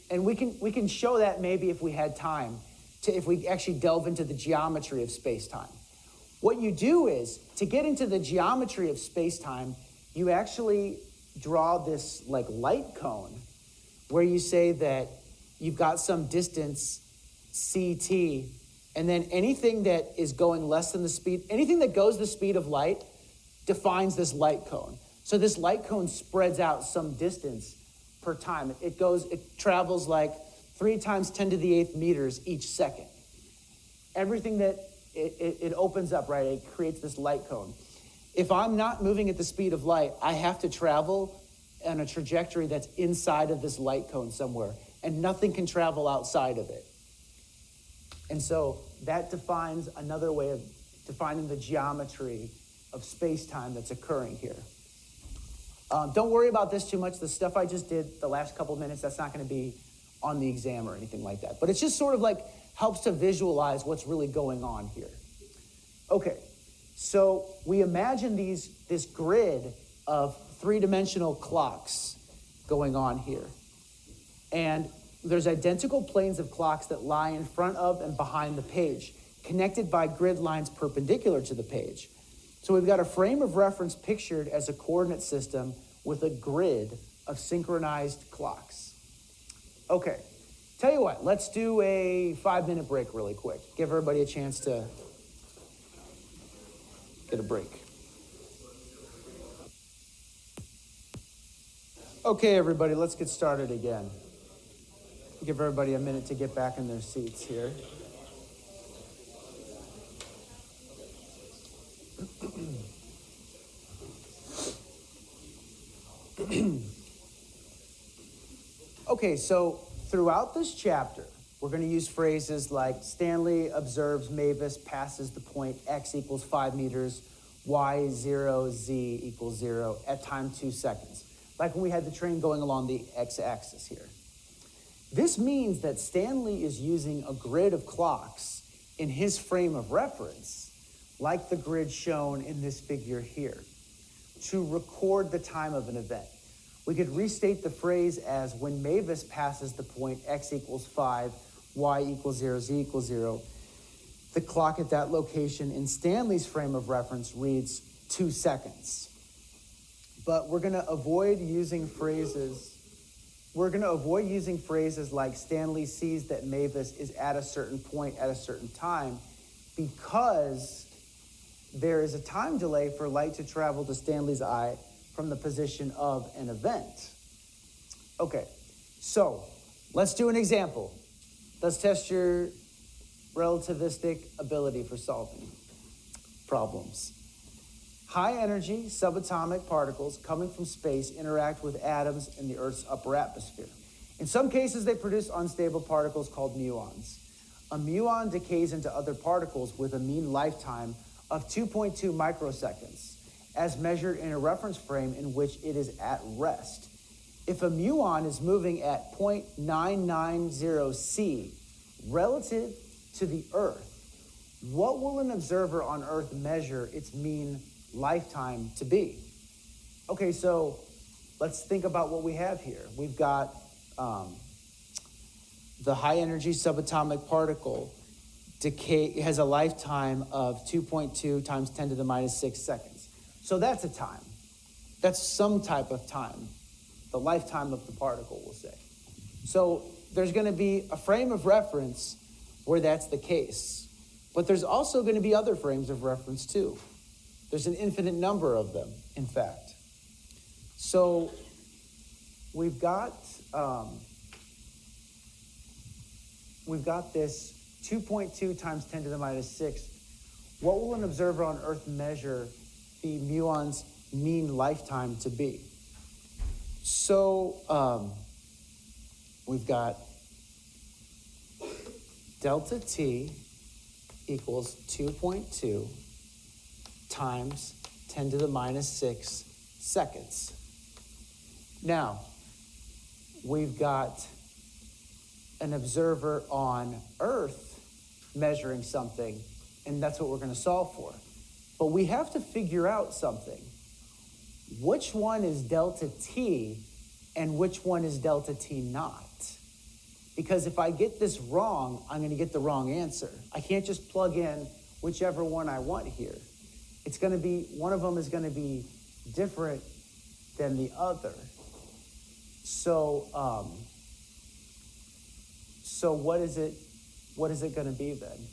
And we can show that maybe if we had time, if we actually delve into the geometry of space-time. What you do is, to get into the geometry of space-time, you actually draw this like light cone where you say that you've got some distance ct, and then anything that is going less than the speed, anything that goes the speed of light defines this light cone. So this light cone spreads out some distance per time. It travels like 3 × 10⁸ meters each second. everything that it opens up, right? It creates this light cone. If I'm not moving at the speed of light, I have to travel on a trajectory that's inside of this light cone somewhere, and nothing can travel outside of it. And so that defines another way of defining the geometry of space-time that's occurring here. Don't worry about this too much. The stuff I just did the last couple minutes, that's not going to be on the exam or anything like that. But it's just sort of like helps to visualize what's really going on here. Okay, so we imagine this grid of three-dimensional clocks going on here. And there's identical planes of clocks that lie in front of and behind the page, connected by grid lines perpendicular to the page. So we've got a frame of reference pictured as a coordinate system with a grid of synchronized clocks. Okay, tell you what, let's do a 5-minute break really quick. Give everybody a chance to get a break. Okay, everybody, let's get started again. Give everybody a minute to get back in their seats here. Okay, so throughout this chapter, we're going to use phrases like Stanley observes Mavis passes the point x equals 5 meters, y 0, z equals 0 at time 2 seconds. Like when we had the train going along the x-axis here. This means that Stanley is using a grid of clocks in his frame of reference, like the grid shown in this figure here, to record the time of an event. We could restate the phrase as when Mavis passes the point x equals 5, y equals 0, z equals 0, the clock at that location in Stanley's frame of reference reads 2 seconds. But we're going to avoid using phrases like Stanley sees that Mavis is at a certain point at a certain time, because there is a time delay for light to travel to Stanley's eye from the position of an event. Okay, so let's do an example. Let's test your relativistic ability for solving problems. High energy subatomic particles coming from space interact with atoms in the Earth's upper atmosphere. In some cases, they produce unstable particles called muons. A muon decays into other particles with a mean lifetime of 2.2 microseconds, as measured in a reference frame in which it is at rest. If a muon is moving at 0.990 C relative to the Earth, what will an observer on Earth measure its mean lifetime to be? Okay, so let's think about what we have here. We've got the high energy subatomic particle has a lifetime of 2.2 times 10 to the minus 6 seconds. So that's a time. That's some type of time. The lifetime of the particle, we'll say. So there's going to be a frame of reference where that's the case. But there's also going to be other frames of reference too. There's an infinite number of them, in fact. So we've got this 2.2 times 10 to the minus 6. What will an observer on Earth measure the muon's mean lifetime to be? So we've got delta t equals 2.2 times 10 to the minus 6 seconds. Now, we've got an observer on Earth measuring something, and that's what we're going to solve for. But we have to figure out something. Which one is delta t and which one is delta t not? Because if I get this wrong, I'm going to get the wrong answer. I can't just plug in whichever one I want here. It's going to be, one of them is going to be different than the other. So what is it going to be then?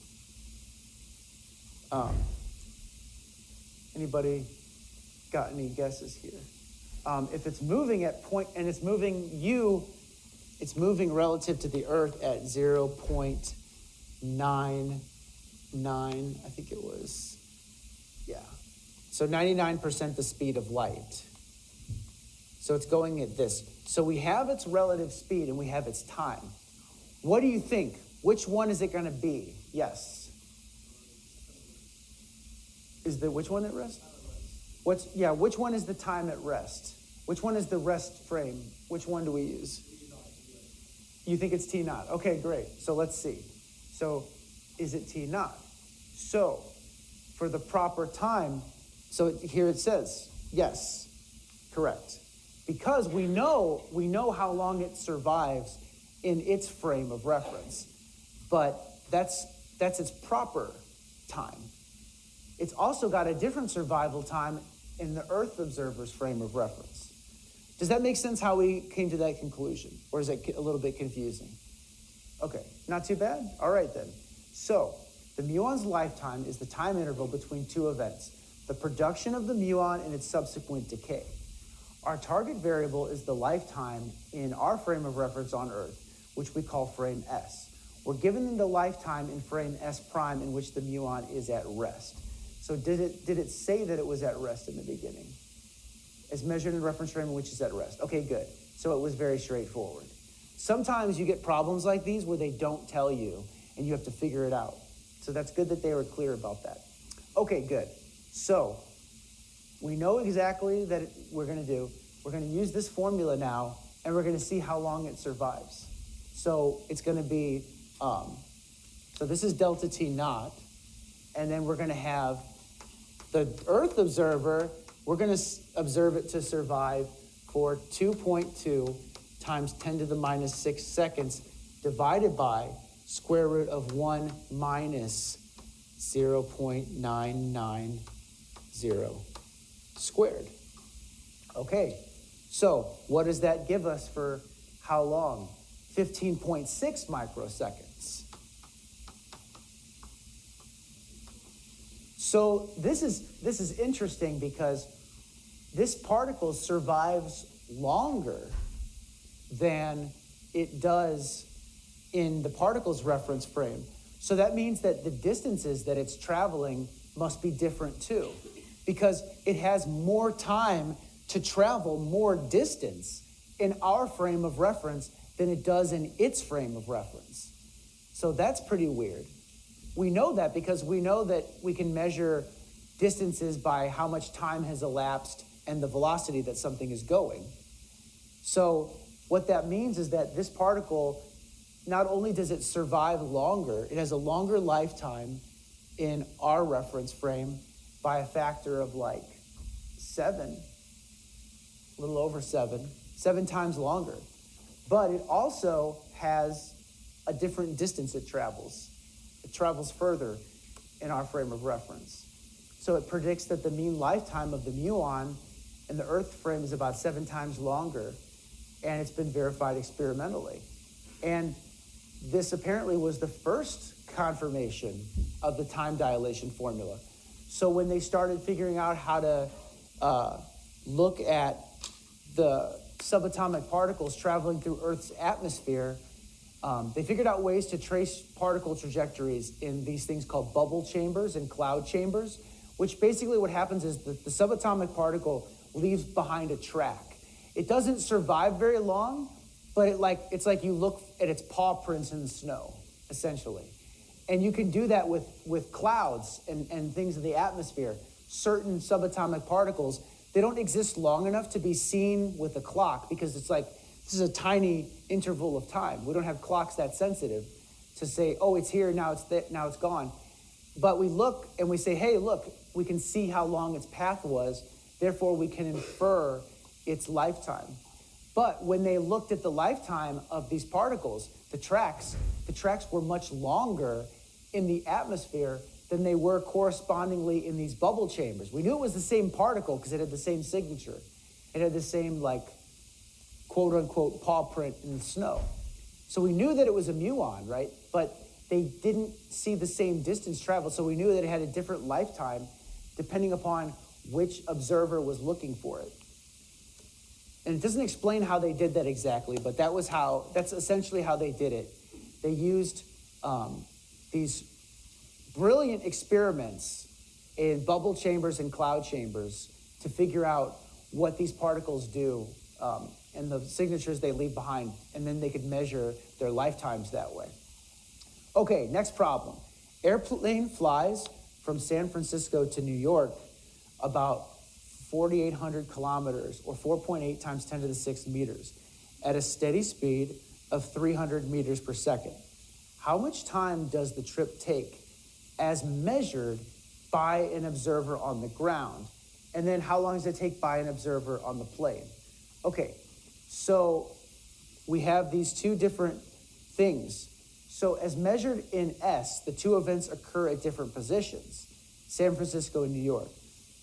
Anybody got any guesses here? If it's moving at point, and it's moving relative to the Earth at 0.9 I think it was, yeah. So 99% the speed of light. So it's going at this. So we have its relative speed and we have its time. What do you think? Which one is it going to be? Yes. Which one at rest? Which one is the time at rest? Which one is the rest frame? Which one do we use? You think it's T naught? Okay, great. So let's see. So is it T naught? So for the proper time, so here it says, yes, correct. Because we know how long it survives in its frame of reference, but that's its proper time. It's also got a different survival time in the Earth observer's frame of reference. Does that make sense how we came to that conclusion? Or is it a little bit confusing? Okay, not too bad? All right then. So the muon's lifetime is the time interval between two events, the production of the muon and its subsequent decay. Our target variable is the lifetime in our frame of reference on Earth, which we call frame S. We're given the lifetime in frame S prime in which the muon is at rest. So did it say that it was at rest in the beginning? As measured in reference frame in which is at rest. Okay, good. So it was very straightforward. Sometimes you get problems like these where they don't tell you and you have to figure it out. So that's good that they were clear about that. Okay, good. So we know exactly that we're going to do. We're going to use this formula now and we're going to see how long it survives. So it's going to be, so this is delta T naught. And then we're going to have the Earth observer, we're going to observe it to survive for 2.2 times 10 to the minus 6 seconds divided by square root of 1 minus 0.990 squared. Okay, so what does that give us for how long? 15.6 microseconds. So this is interesting because this particle survives longer than it does in the particle's reference frame. So that means that the distances that it's traveling must be different too, because it has more time to travel more distance in our frame of reference than it does in its frame of reference. So that's pretty weird. We know that because we know that we can measure distances by how much time has elapsed and the velocity that something is going. So what that means is that this particle, not only does it survive longer, it has a longer lifetime in our reference frame by a factor of like 7, a little over 7 times longer. But it also has a different distance it travels. It travels further in our frame of reference. So it predicts that the mean lifetime of the muon in the Earth frame is about 7 times longer, and it's been verified experimentally. And this apparently was the first confirmation of the time dilation formula. So when they started figuring out how to look at the subatomic particles traveling through Earth's atmosphere, they figured out ways to trace particle trajectories in these things called bubble chambers and cloud chambers, which basically what happens is that the subatomic particle leaves behind a track. It doesn't survive very long, but it's like you look at its paw prints in the snow, essentially. And you can do that with clouds and things in the atmosphere. Certain subatomic particles, they don't exist long enough to be seen with a clock because it's like, this is a tiny interval of time. We don't have clocks that sensitive to say, oh, it's here, now it's gone. But we look and we say, hey, look, we can see how long its path was, therefore we can infer its lifetime. But when they looked at the lifetime of these particles, the tracks were much longer in the atmosphere than they were correspondingly in these bubble chambers. We knew it was the same particle because it had the same signature. It had the same, like, quote unquote paw print in the snow. So we knew that it was a muon, right? But they didn't see the same distance traveled, so we knew that it had a different lifetime depending upon which observer was looking for it. And it doesn't explain how they did that exactly, but that's essentially how they did it. They used these brilliant experiments in bubble chambers and cloud chambers to figure out what these particles do and the signatures they leave behind, and then they could measure their lifetimes that way. Okay, next problem. Airplane flies from San Francisco to New York about 4,800 kilometers, or 4.8 times 10 to the 6 meters, at a steady speed of 300 meters per second. How much time does the trip take as measured by an observer on the ground? And then how long does it take by an observer on the plane? Okay, so we have these two different things. So as measured in S, the two events occur at different positions, San Francisco and New York.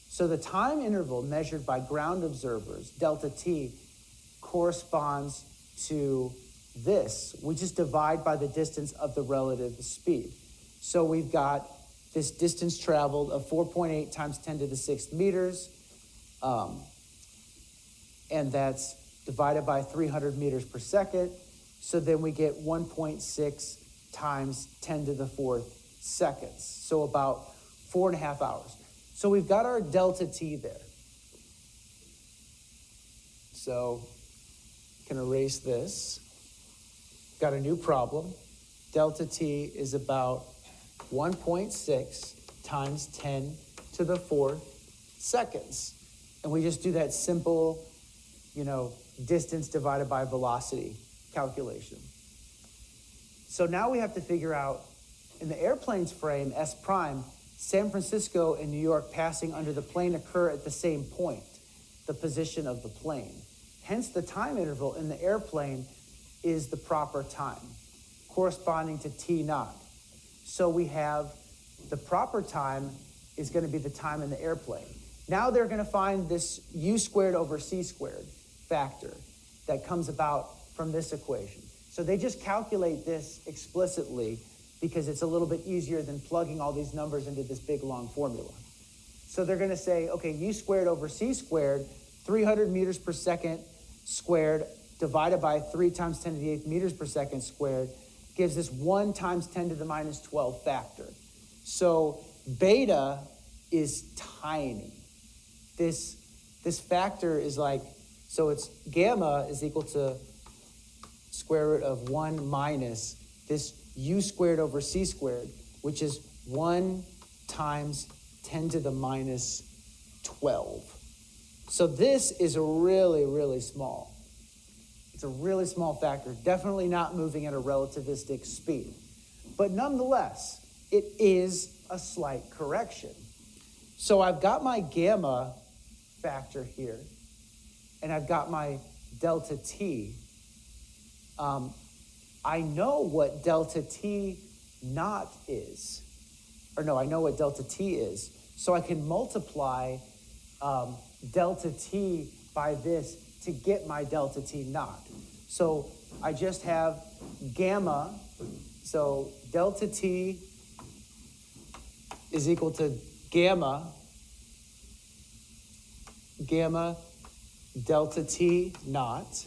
So the time interval measured by ground observers, delta t, corresponds to this. We just divide by the distance of the relative speed. So we've got this distance traveled of 4.8 times 10 to the 6th meters, and that's divided by 300 meters per second. So then we get 1.6 times 10 to the 4th seconds, so about 4.5 hours. So we've got our delta t there. So can erase this. Got a new problem. Delta t is about 1.6 times 10 to the 4th seconds. And we just do that simple, distance divided by velocity calculation. So now we have to figure out, in the airplane's frame, S prime, San Francisco and New York passing under the plane occur at the same point, the position of the plane. Hence, the time interval in the airplane is the proper time, corresponding to T naught. So we have the proper time is going to be the time in the airplane. Now they're going to find this u squared over c squared factor that comes about from this equation. So they just calculate this explicitly because it's a little bit easier than plugging all these numbers into this big long formula. So they're going to say, okay, u squared over c squared, 300 meters per second squared divided by 3 times 10 to the 8th meters per second squared gives this 1 times 10 to the minus 12 factor. So beta is tiny. This factor is like, so it's gamma is equal to square root of 1 minus this u squared over c squared, which is 1 times 10 to the minus 12. So this is a really, really small. It's a really small factor, definitely not moving at a relativistic speed. But nonetheless, it is a slight correction. So I've got my gamma factor here, and I've got my delta t. I know what delta t naught is. Or no, I know what delta t is. So I can multiply delta t by this to get my delta t naught. So I just have gamma. So delta t is equal to gamma delta t naught.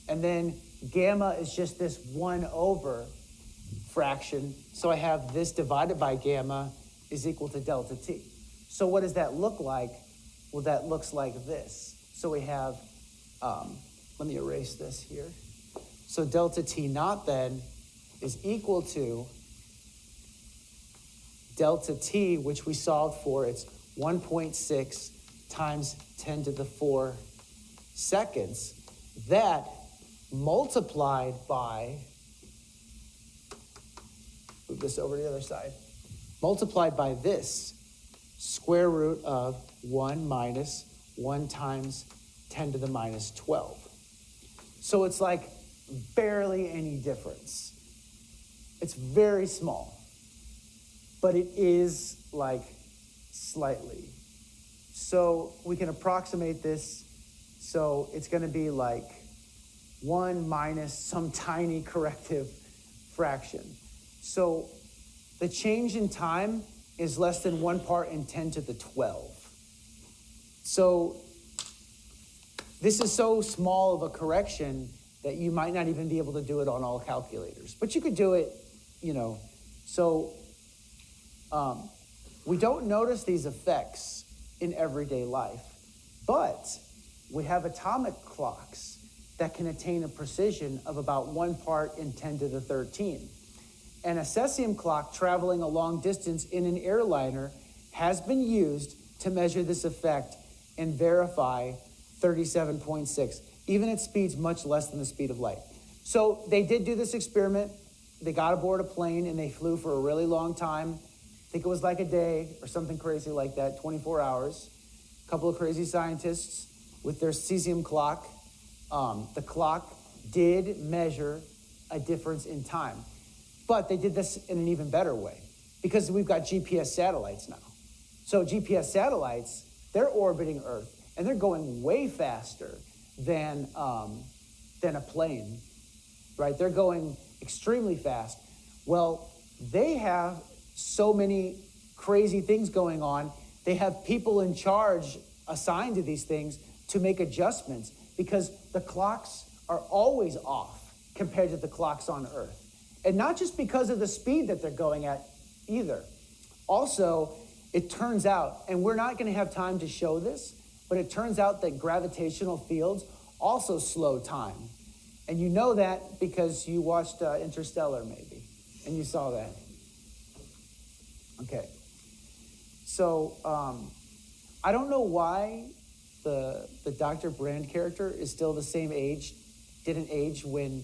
And then gamma is just this 1 over fraction. So I have this divided by gamma is equal to delta t. So what does that look like? Well, that looks like this. So we have, let me erase this here. So delta t naught then is equal to delta t, which we solved for. It's 1.6 times 10 to the 4 seconds. That multiplied by, move this over to the other side, multiplied by this, square root of 1 minus 1 times 10 to the minus 12. So it's like barely any difference. It's very small, but it is like slightly. So we can approximate this. So it's going to be like 1 minus some tiny corrective fraction. So the change in time is less than 1 part in 10 to the 12. So this is so small of a correction that you might not even be able to do it on all calculators. But you could do it, So We don't notice these effects in everyday life, but we have atomic clocks that can attain a precision of about 1 part in 10 to the 13. And a cesium clock traveling a long distance in an airliner has been used to measure this effect and verify 37.6, even at speeds much less than the speed of light. So they did do this experiment. They got aboard a plane and they flew for a really long time. I think it was like a day or something crazy like that, 24 hours. A couple of crazy scientists with their cesium clock. The clock did measure a difference in time. But they did this in an even better way because we've got GPS satellites now. So GPS satellites, they're orbiting Earth and they're going way faster than a plane, right? They're going extremely fast. Well, they have so many crazy things going on. They have people in charge assigned to these things to make adjustments because the clocks are always off compared to the clocks on Earth. And not just because of the speed that they're going at either. Also, it turns out, and we're not going to have time to show this, but it turns out that gravitational fields also slow time. And you know that because you watched Interstellar maybe, and you saw that. Okay. So I don't know why the Dr. Brand character is still the same age, didn't age when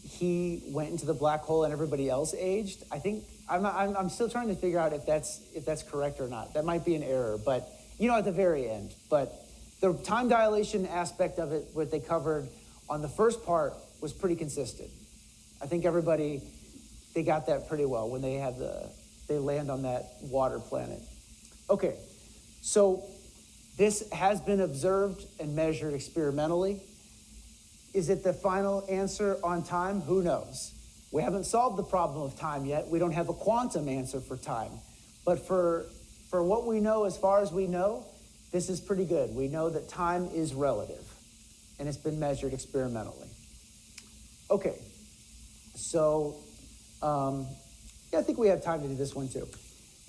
he went into the black hole and everybody else aged. I think I'm still trying to figure out if that's correct or not. That might be an error, but at the very end. But the time dilation aspect of it, what they covered on the first part, was pretty consistent. I think they got that pretty well when they land on that water planet. Okay, so this has been observed and measured experimentally. Is it the final answer on time? Who knows? We haven't solved the problem of time yet. We don't have a quantum answer for time. But for what we know, as far as we know, this is pretty good. We know that time is relative, and it's been measured experimentally. Okay, so I think we have time to do this one too.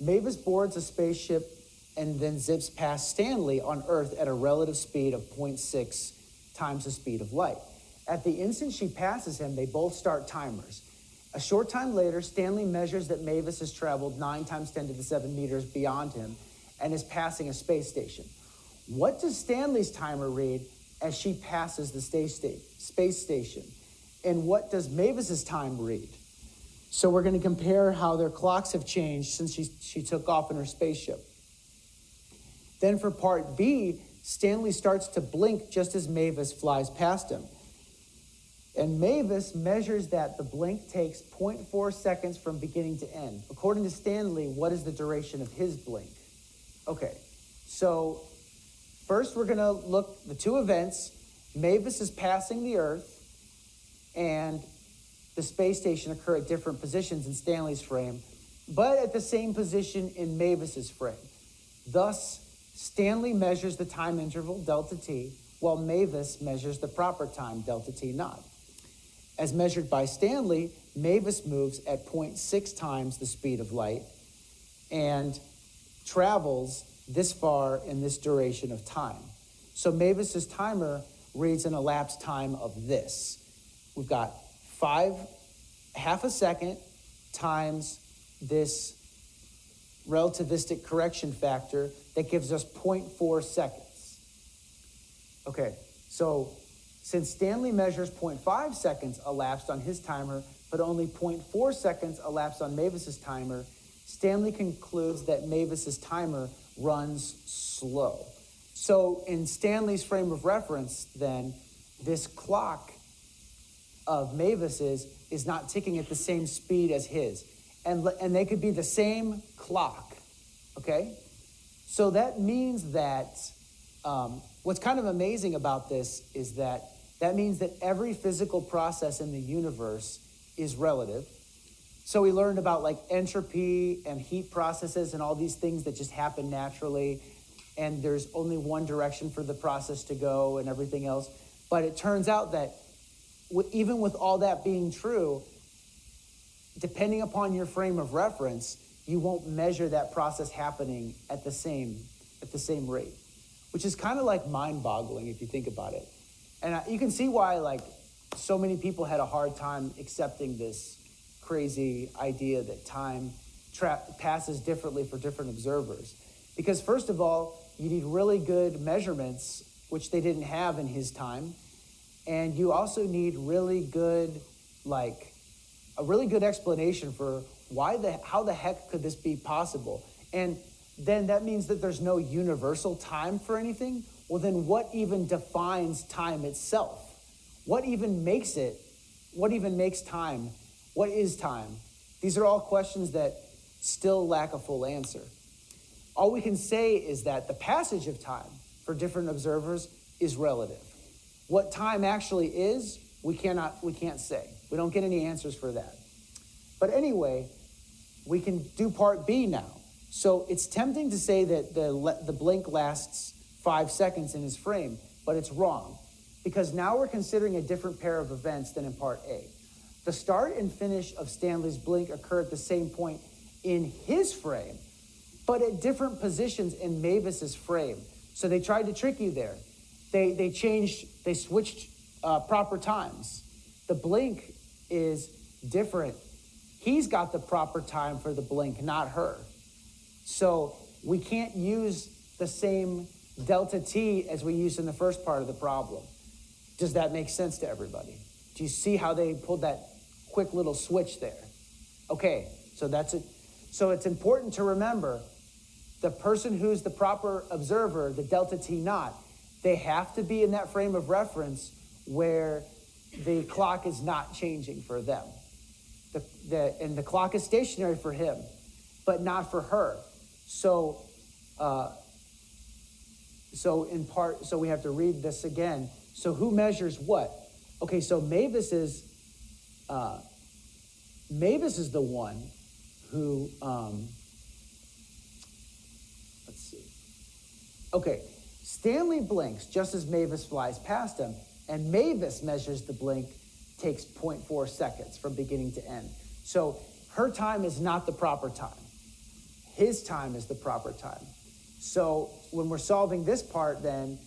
Mavis boards a spaceship and then zips past Stanley on Earth at a relative speed of 0.6 times the speed of light. At the instant she passes him, they both start timers. A short time later, Stanley measures that Mavis has traveled 9 times 10 to the 7 meters beyond him and is passing a space station. What does Stanley's timer read as she passes the space station? And what does Mavis's time read? So we're going to compare how their clocks have changed since she took off in her spaceship. Then for part B, Stanley starts to blink just as Mavis flies past him. And Mavis measures that the blink takes 0.4 seconds from beginning to end. According to Stanley, what is the duration of his blink? Okay, so first we're going to look the two events. Mavis is passing the Earth, and the space station occur at different positions in Stanley's frame, but at the same position in Mavis's frame. Thus, Stanley measures the time interval, delta t, while Mavis measures the proper time, delta t naught. As measured by Stanley, Mavis moves at 0.6 times the speed of light and travels this far in this duration of time. So Mavis's timer reads an elapsed time of this. We've got half a second times this relativistic correction factor that gives us 0.4 seconds. Okay, so since Stanley measures 0.5 seconds elapsed on his timer, but only 0.4 seconds elapsed on Mavis's timer, Stanley concludes that Mavis's timer runs slow. So in Stanley's frame of reference, then, this clock of Mavis's is not ticking at the same speed as his. And they could be the same clock, okay? So that means that what's kind of amazing about this is that means that every physical process in the universe is relative. So we learned about like entropy and heat processes and all these things that just happen naturally, and there's only one direction for the process to go and everything else. But it turns out that even with all that being true, depending upon your frame of reference, you won't measure that process happening at the same rate, which is kind of like mind-boggling if you think about it. And you can see why like so many people had a hard time accepting this crazy idea that time passes differently for different observers. Because first of all, you need really good measurements, which they didn't have in his time. And you also need really good, like a really good explanation for how the heck could this be possible? And then that means that there's no universal time for anything. Well, then what even defines time itself? What even makes it? What even makes time? What is time? These are all questions that still lack a full answer. All we can say is that the passage of time for different observers is relative. What time actually is, we can't say. We don't get any answers for that. But anyway, we can do part B now. So it's tempting to say that the blink lasts 5 seconds in his frame, but it's wrong. Because now we're considering a different pair of events than in part A. The start and finish of Stanley's blink occur at the same point in his frame, but at different positions in Mavis's frame. So they tried to trick you there. They switched proper times. The blink is different. He's got the proper time for the blink, not her. So we can't use the same delta t as we used in the first part of the problem. Does that make sense to everybody? Do you see how they pulled that quick little switch there? Okay, so that's it. So it's important to remember the person who's the proper observer, the delta t naught, they have to be in that frame of reference where the clock is not changing for them. And the clock is stationary for him, but not for her. So we have to read this again. So who measures what? Okay, so Mavis is the one who, let's see. Okay, Stanley blinks just as Mavis flies past him, and Mavis measures the blink, takes 0.4 seconds from beginning to end. So her time is not the proper time. His time is the proper time. So when we're solving this part, then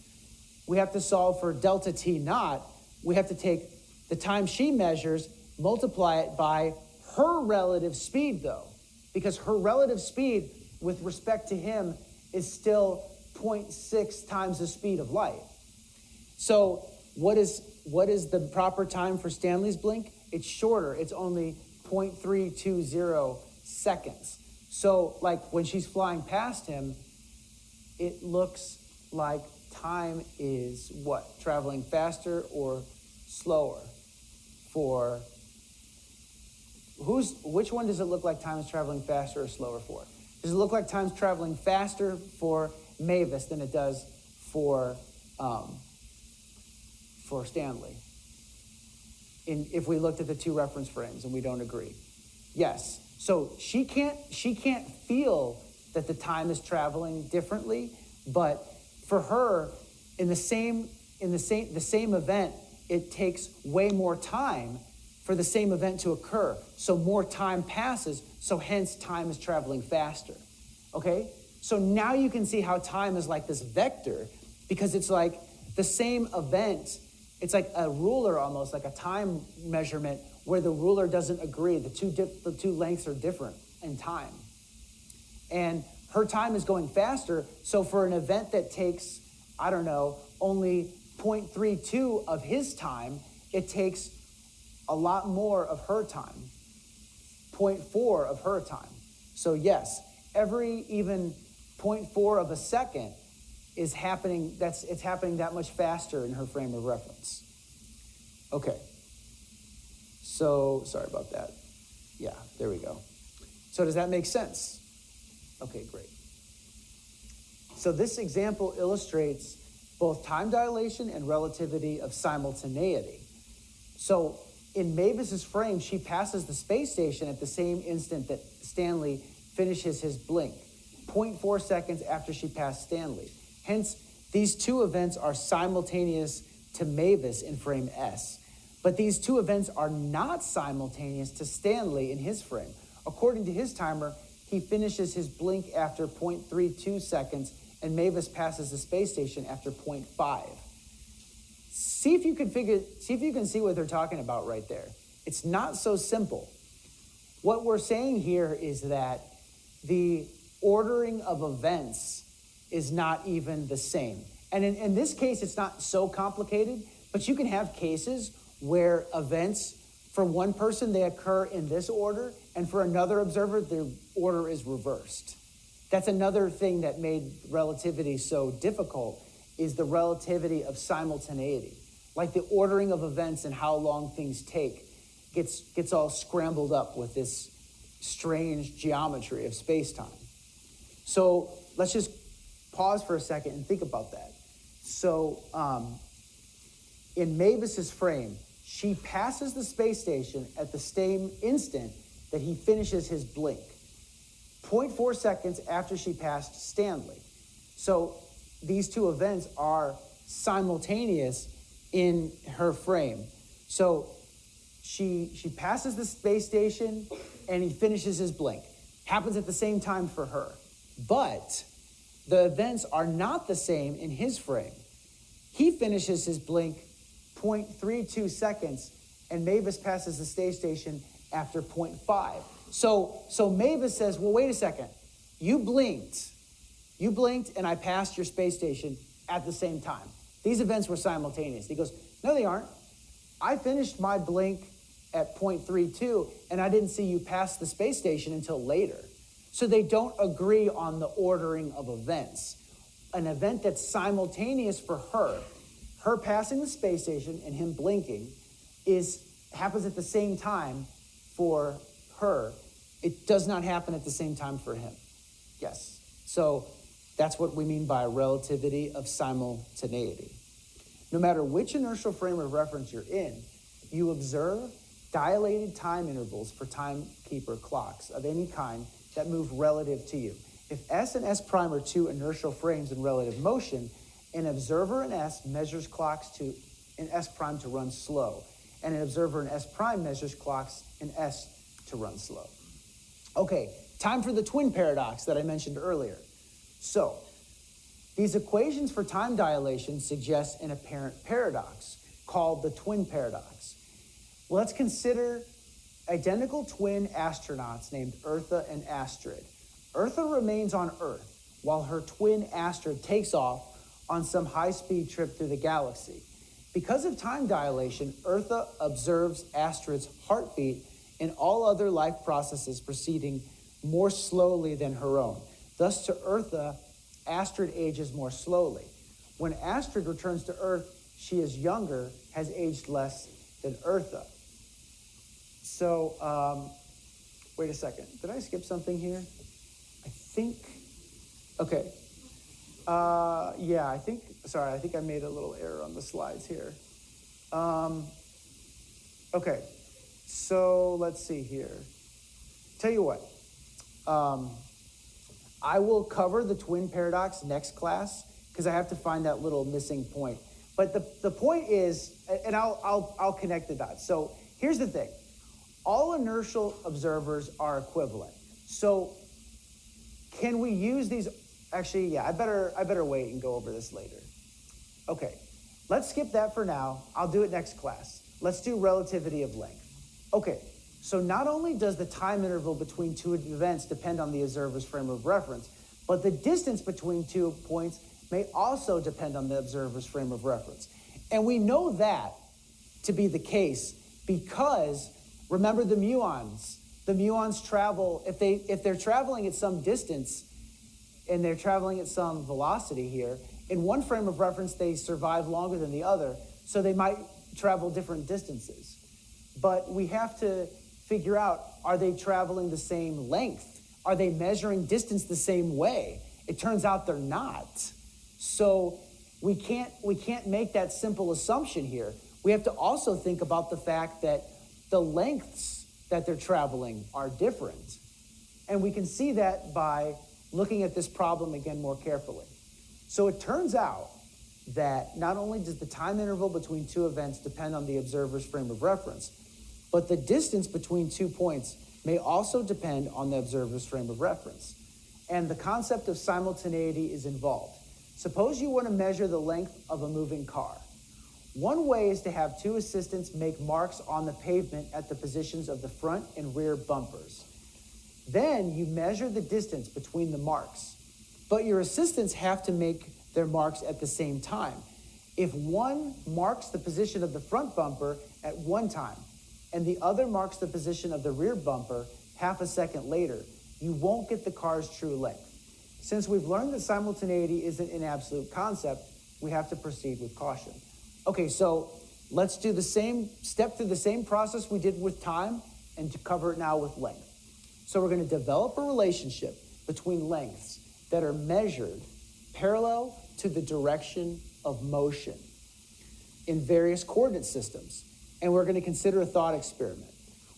we have to solve for delta t naught. We have to take the time she measures, multiply it by her relative speed, though, because her relative speed with respect to him is still 0.6 times the speed of light. So what is the proper time for Stanley's blink? It's shorter. It's only 0.320 seconds. So like when she's flying past him, it looks like time is what? Traveling faster or slower? For which one does it look like time is traveling faster or slower for? Does it look like time's traveling faster for Mavis than it does for Stanley? If we looked at the two reference frames and we don't agree. Yes. So she can't feel that the time is traveling differently, but for her, in the same event, it takes way more time for the same event to occur. So more time passes, so hence time is traveling faster. Okay? So now you can see how time is like this vector, because it's like the same event. It's like a ruler almost, like a time measurement where the ruler doesn't agree. The two lengths are different in time. And her time is going faster, so for an event that takes, I don't know, only 0.32 of his time, it takes a lot more of her time, 0.4 of her time. So yes, every even 0.4 of a second is happening, it's happening that much faster in her frame of reference. Okay. So, sorry about that. Yeah, there we go. So does that make sense? Okay, great. So this example illustrates both time dilation and relativity of simultaneity. So in Mavis's frame, she passes the space station at the same instant that Stanley finishes his blink, 0.4 seconds after she passed Stanley. Hence, these two events are simultaneous to Mavis in frame S. But these two events are not simultaneous to Stanley in his frame. According to his timer, he finishes his blink after 0.32 seconds, and Mavis passes the space station after 0.5. See if you can see what they're talking about right there. It's not so simple. What we're saying here is that the ordering of events is not even the same. And in this case, it's not so complicated, but you can have cases where events, for one person, they occur in this order, and for another observer, the order is reversed. That's another thing that made relativity so difficult, is the relativity of simultaneity. Like the ordering of events and how long things take gets all scrambled up with this strange geometry of space-time. So let's just pause for a second and think about that. So in Mavis's frame, she passes the space station at the same instant that he finishes his blink, 0.4 seconds after she passed Stanley. So these two events are simultaneous in her frame. So she passes the space station and he finishes his blink. Happens at the same time for her. But the events are not the same in his frame. He finishes his blink 0.32 seconds, and Mavis passes the space station after 0.5. So Mavis says, well, wait a second. You blinked, and I passed your space station at the same time. These events were simultaneous. He goes, no, they aren't. I finished my blink at 0.32, and I didn't see you pass the space station until later. So they don't agree on the ordering of events. An event that's simultaneous for her passing the space station and him blinking, happens at the same time for her. It does not happen at the same time for him. Yes. So that's what we mean by relativity of simultaneity. No matter which inertial frame of reference you're in, you observe dilated time intervals for timekeeper clocks of any kind that move relative to you. If S and S prime are two inertial frames in relative motion, an observer in S measures clocks in S prime to run slow, and an observer in S prime measures clocks in S to run slow. Okay, time for the twin paradox that I mentioned earlier. So, these equations for time dilation suggest an apparent paradox called the twin paradox. Let's consider identical twin astronauts named Eartha and Astrid. Eartha remains on Earth while her twin Astrid takes off on some high-speed trip through the galaxy. Because of time dilation, Eartha observes Astrid's heartbeat and all other life processes proceeding more slowly than her own. Thus, to Eartha, Astrid ages more slowly. When Astrid returns to Earth, she is younger, has aged less than Eartha. So, wait a second. Did I skip something here? I think I made a little error on the slides here. Okay, so let's see here. Tell you what, I will cover the twin paradox next class because I have to find that little missing point. But the point is, and I'll connect the dots. So here's the thing. All inertial observers are equivalent. So can we use these? Actually, yeah, I better wait and go over this later. Okay, let's skip that for now. I'll do it next class. Let's do relativity of length. Okay, so not only does the time interval between two events depend on the observer's frame of reference, but the distance between 2 points may also depend on the observer's frame of reference. And we know that to be the case because, remember the muons. The muons travel, if they're traveling at some distance and they're traveling at some velocity here, in one frame of reference they survive longer than the other, so they might travel different distances. But we have to figure out, are they traveling the same length? Are they measuring distance the same way? It turns out they're not. So we can't make that simple assumption here. We have to also think about the fact that the lengths that they're traveling are different. And we can see that by looking at this problem again more carefully. So it turns out that not only does the time interval between two events depend on the observer's frame of reference, but the distance between 2 points may also depend on the observer's frame of reference. And the concept of simultaneity is involved. Suppose you want to measure the length of a moving car. One way is to have two assistants make marks on the pavement at the positions of the front and rear bumpers. Then you measure the distance between the marks. But your assistants have to make their marks at the same time. If one marks the position of the front bumper at one time, and the other marks the position of the rear bumper half a second later, you won't get the car's true length. Since we've learned that simultaneity isn't an absolute concept, we have to proceed with caution. Okay, so let's do the same step through the same process we did with time and to cover it now with length. So we're going to develop a relationship between lengths that are measured parallel to the direction of motion in various coordinate systems. And we're going to consider a thought experiment.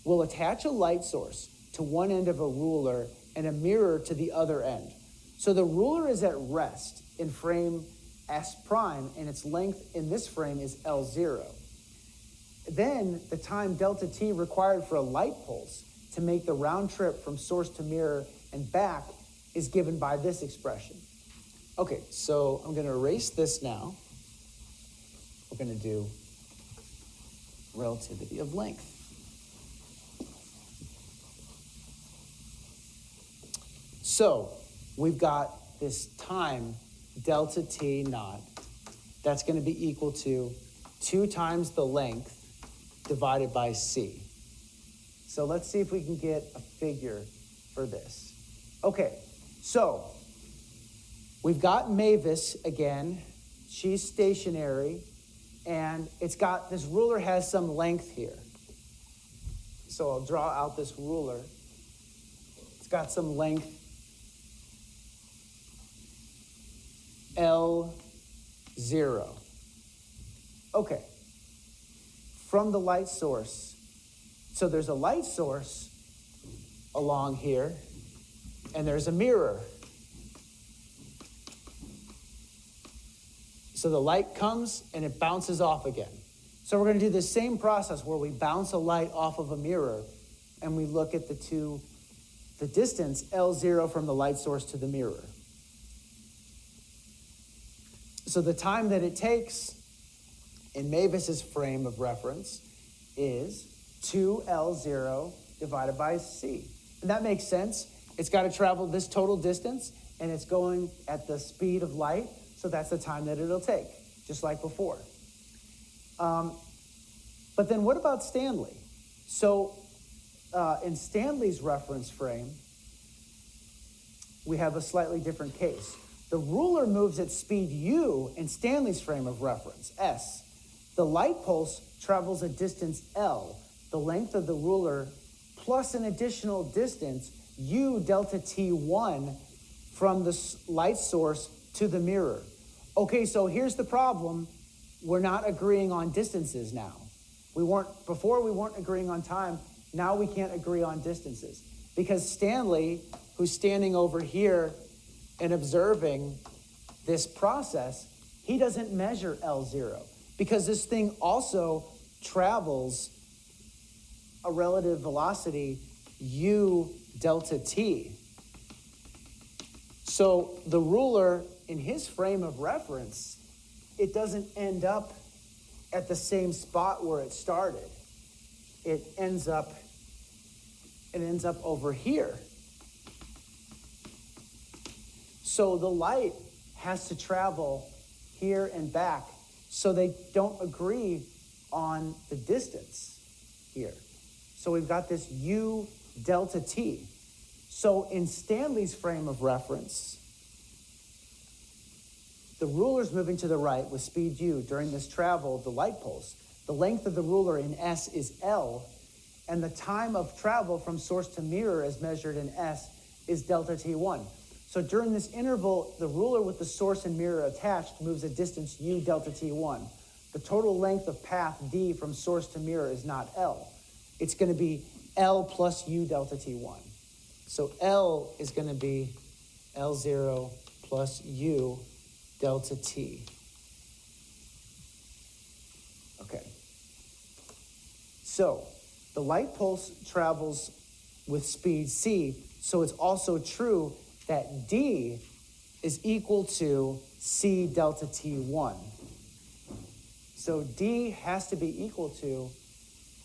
We'll attach a light source to one end of a ruler and a mirror to the other end. So the ruler is at rest in frame S prime, and its length in this frame is L0. Then the time delta t required for a light pulse to make the round trip from source to mirror and back is given by this expression. Okay, so I'm going to erase this now. We're going to do relativity of length. So we've got this time delta t naught that's going to be equal to 2 times the length divided by c. So let's see if we can get a figure for this. Okay, so we've got Mavis again. She's stationary, and it's got, this ruler has some length here. So I'll draw out this ruler. It's got some length L0. Okay, from the light source. So there's a light source along here, and there's a mirror. So the light comes and it bounces off again. So we're going to do the same process where we bounce a light off of a mirror and we look at the distance L0 from the light source to the mirror. So the time that it takes in Mavis's frame of reference is 2L0 divided by C. And that makes sense. It's got to travel this total distance, and it's going at the speed of light, so that's the time that it'll take, just like before. But then what about Stanley? So in Stanley's reference frame, we have a slightly different case. The ruler moves at speed u in Stanley's frame of reference, S. The light pulse travels a distance L, the length of the ruler, plus an additional distance, u delta t1, from the light source to the mirror. Okay, so here's the problem. We're not agreeing on distances now. Before we weren't agreeing on time. Now we can't agree on distances. Because Stanley, who's standing over here and observing this process, he doesn't measure L0 because this thing also travels a relative velocity u delta t. So the ruler in his frame of reference, it doesn't end up at the same spot where it started. It ends up over here. So the light has to travel here and back, so they don't agree on the distance here. So we've got this u delta t. So in Stanley's frame of reference, the ruler's moving to the right with speed u during this travel of the light pulse. The length of the ruler in S is L, and the time of travel from source to mirror as measured in S is delta t1. So during this interval, the ruler with the source and mirror attached moves a distance u delta t1. The total length of path d from source to mirror is not L. It's going to be L plus u delta t1. So L is going to be L0 plus u delta t. Okay. So the light pulse travels with speed c. So it's also true that d is equal to c delta t1. So d has to be equal to,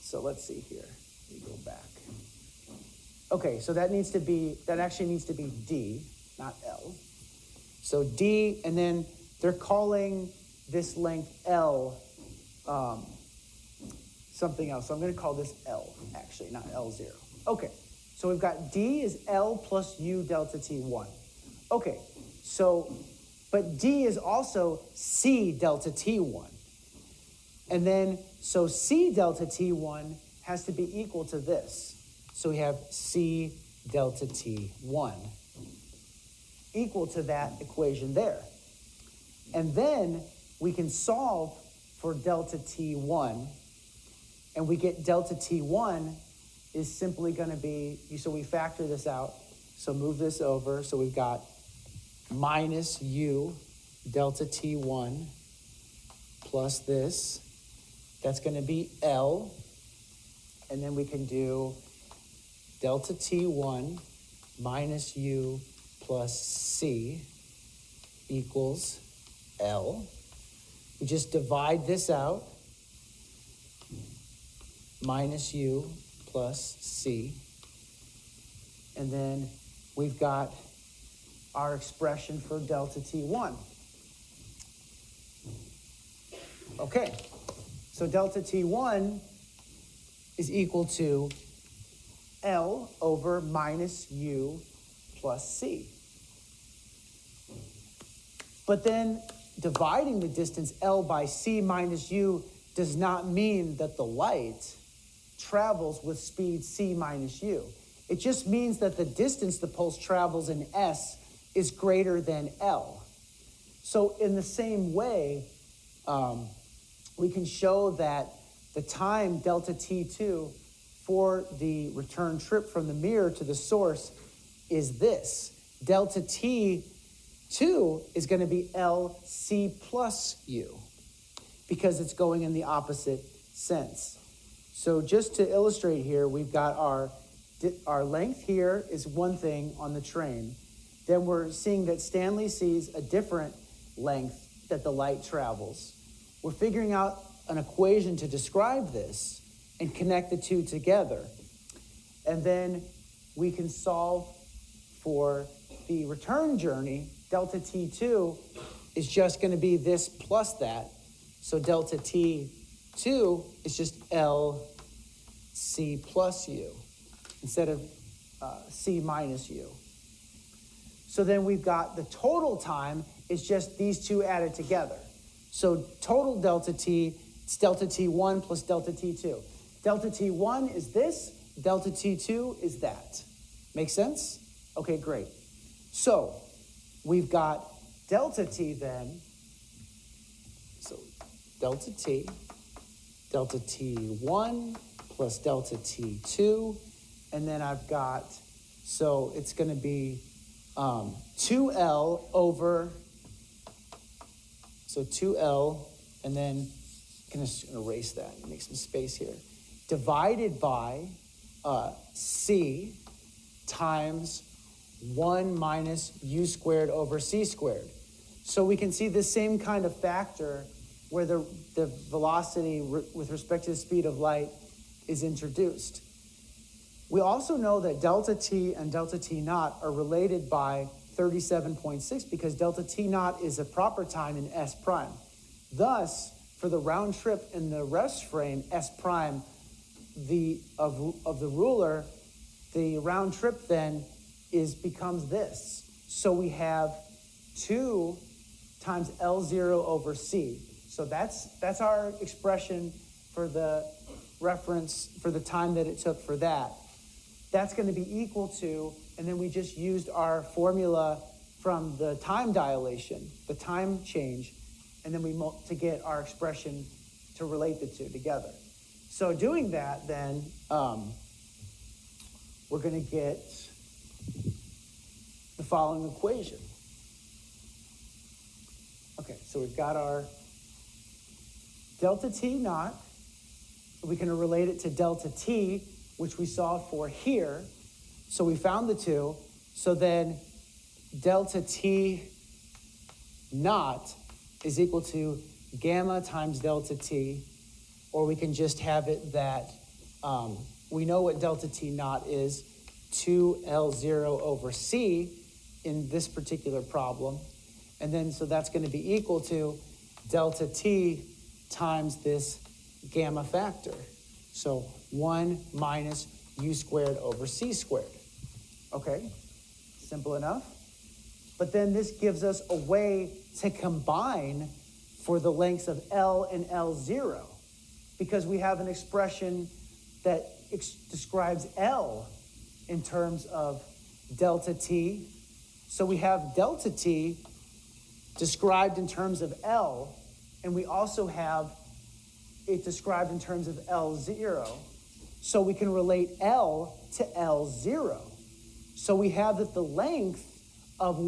so let's see here. Let me go back. Okay, so that actually needs to be d, not L. So d, and then they're calling this length L something else. So I'm going to call this L, actually, not L0. Okay, so we've got d is L plus u delta t1. Okay, so, but d is also c delta t1. And then, so c delta t1 has to be equal to this. So we have c delta t1 equal to that equation there. And then we can solve for delta t1, and we get delta t1 is simply going to be, so we factor this out. So move this over. So we've got minus u delta t1 plus this. That's going to be L. And then we can do delta t1 minus u plus c equals L. We just divide this out. Minus u plus c. And then we've got our expression for delta t1. Okay, so delta t1 is equal to L over minus u plus c. But then dividing the distance L by c minus u does not mean that the light travels with speed c minus u. It just means that the distance the pulse travels in s is greater than L. So in the same way, we can show that the time delta t2 for the return trip from the mirror to the source is this. Delta t2 is going to be LC plus u because it's going in the opposite sense. So just to illustrate here, we've got our length here is one thing on the train. Then we're seeing that Stanley sees a different length that the light travels. We're figuring out an equation to describe this and connect the two together. And then we can solve for the return journey. Delta t2 is just going to be this plus that. So delta t2 is just L c plus u instead of c minus u. So then we've got the total time is just these two added together. So total delta t, it's delta t1 plus delta t2. Delta t1 is this, delta t2 is that. Make sense? Okay, great. So we've got delta t then. So delta t1 plus delta t2. And then I've got, so it's going to be 2L over, so 2L, and then I'm going to erase that and make some space here, divided by C times 1 minus u squared over c squared. So we can see the same kind of factor where the velocity with respect to the speed of light is introduced. We also know that delta t and delta t naught are related by 37.6 because delta t naught is a proper time in S prime. Thus, for the round trip in the rest frame S prime of the ruler, the round trip then becomes this. So we have 2 times L0 over C. So that's our expression for the reference for the time that it took for that. That's going to be equal to, and then we just used our formula from the time dilation, the time change, and then to get our expression to relate the two together. So doing that, then we're going to get the following equation. Okay, so we've got our delta t naught. We can relate it to delta t, which we solved for here. So we found the two. So then delta T naught is equal to gamma times delta T, or we can just have it that we know what delta T naught is, 2L0 over C in this particular problem. And then so that's going to be equal to delta T times this gamma factor. So 1 minus U squared over C squared. Okay, simple enough. But then this gives us a way to combine for the lengths of L and L0, because we have an expression that describes L in terms of delta T. So we have delta T described in terms of L, and we also have it described in terms of L0. So we can relate L to L0. So we have that the length of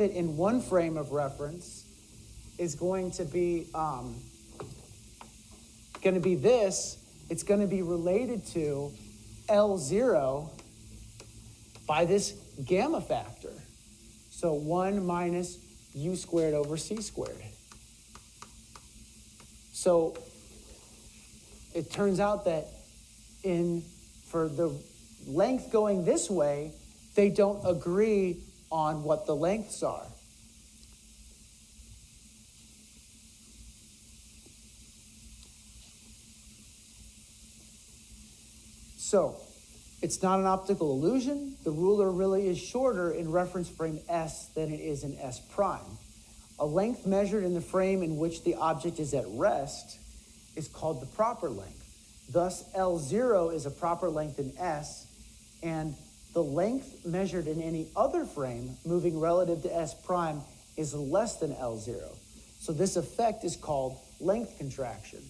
it in one frame of reference is going to be this. It's going to be related to L0 by this gamma factor. So 1 minus U squared over C squared. So it turns out that for the length going this way, they don't agree on what the lengths are. So it's not an optical illusion. The ruler really is shorter in reference frame S than it is in S prime. A length measured in the frame in which the object is at rest is called the proper length. Thus, L0 is a proper length in S, and the length measured in any other frame moving relative to S prime is less than L0. So this effect is called length contraction.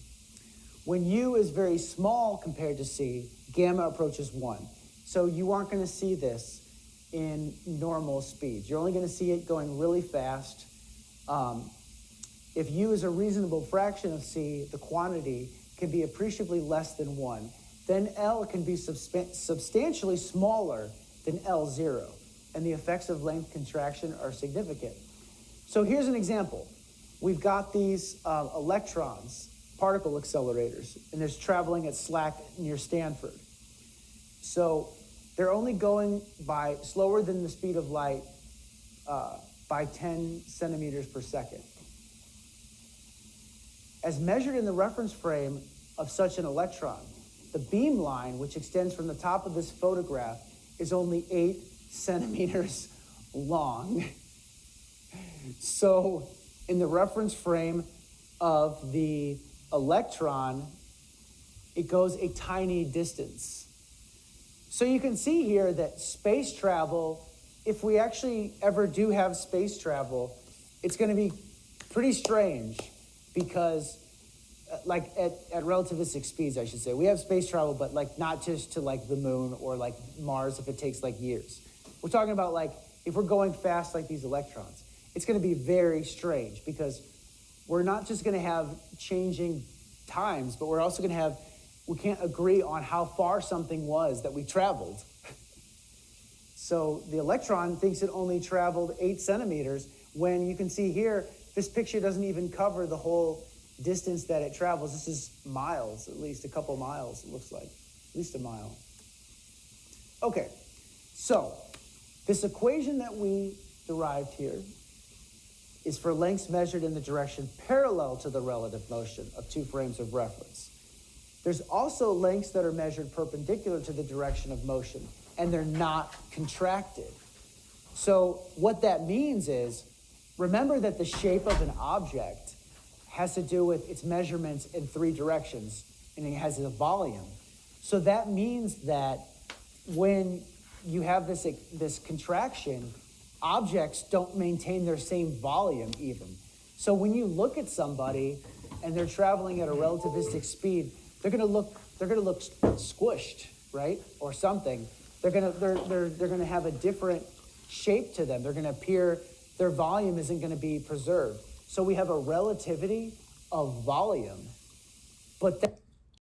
When U is very small compared to C, gamma approaches 1. So you aren't going to see this in normal speeds. You're only going to see it going really fast. If U is a reasonable fraction of C, the quantity can be appreciably less than 1. Then L can be substantially smaller than L0, and the effects of length contraction are significant. So here's an example. We've got these electrons, particle accelerators, and they're traveling at SLAC near Stanford. So they're only going by slower than the speed of light by 10 centimeters per second. As measured in the reference frame of such an electron, the beam line, which extends from the top of this photograph, is only 8 centimeters long. So in the reference frame of the electron, it goes a tiny distance. So you can see here that space travel, if we actually ever do have space travel, it's going to be pretty strange, because like at relativistic speeds, I should say, we have space travel, but like not just to like the moon or like Mars if it takes like years. We're talking about like if we're going fast like these electrons, it's going to be very strange, because we're not just going to have changing times, but we're also going to we can't agree on how far something was that we traveled. So the electron thinks it only traveled 8 centimeters, when you can see here, this picture doesn't even cover the whole distance that it travels. This is miles, at least a couple miles, it looks like, at least a mile. Okay, so this equation that we derived here is for lengths measured in the direction parallel to the relative motion of two frames of reference. There's also lengths that are measured perpendicular to the direction of motion, and they're not contracted. So what that means is, remember that the shape of an object has to do with its measurements in 3 directions, and it has a volume. So that means that when you have this contraction, objects don't maintain their same volume even. So when you look at somebody and they're traveling at a relativistic speed, they're gonna look squished, right? Or something. They're gonna have a different shape to them. They're gonna appear, their volume isn't gonna be preserved. So we have a relativity of volume, but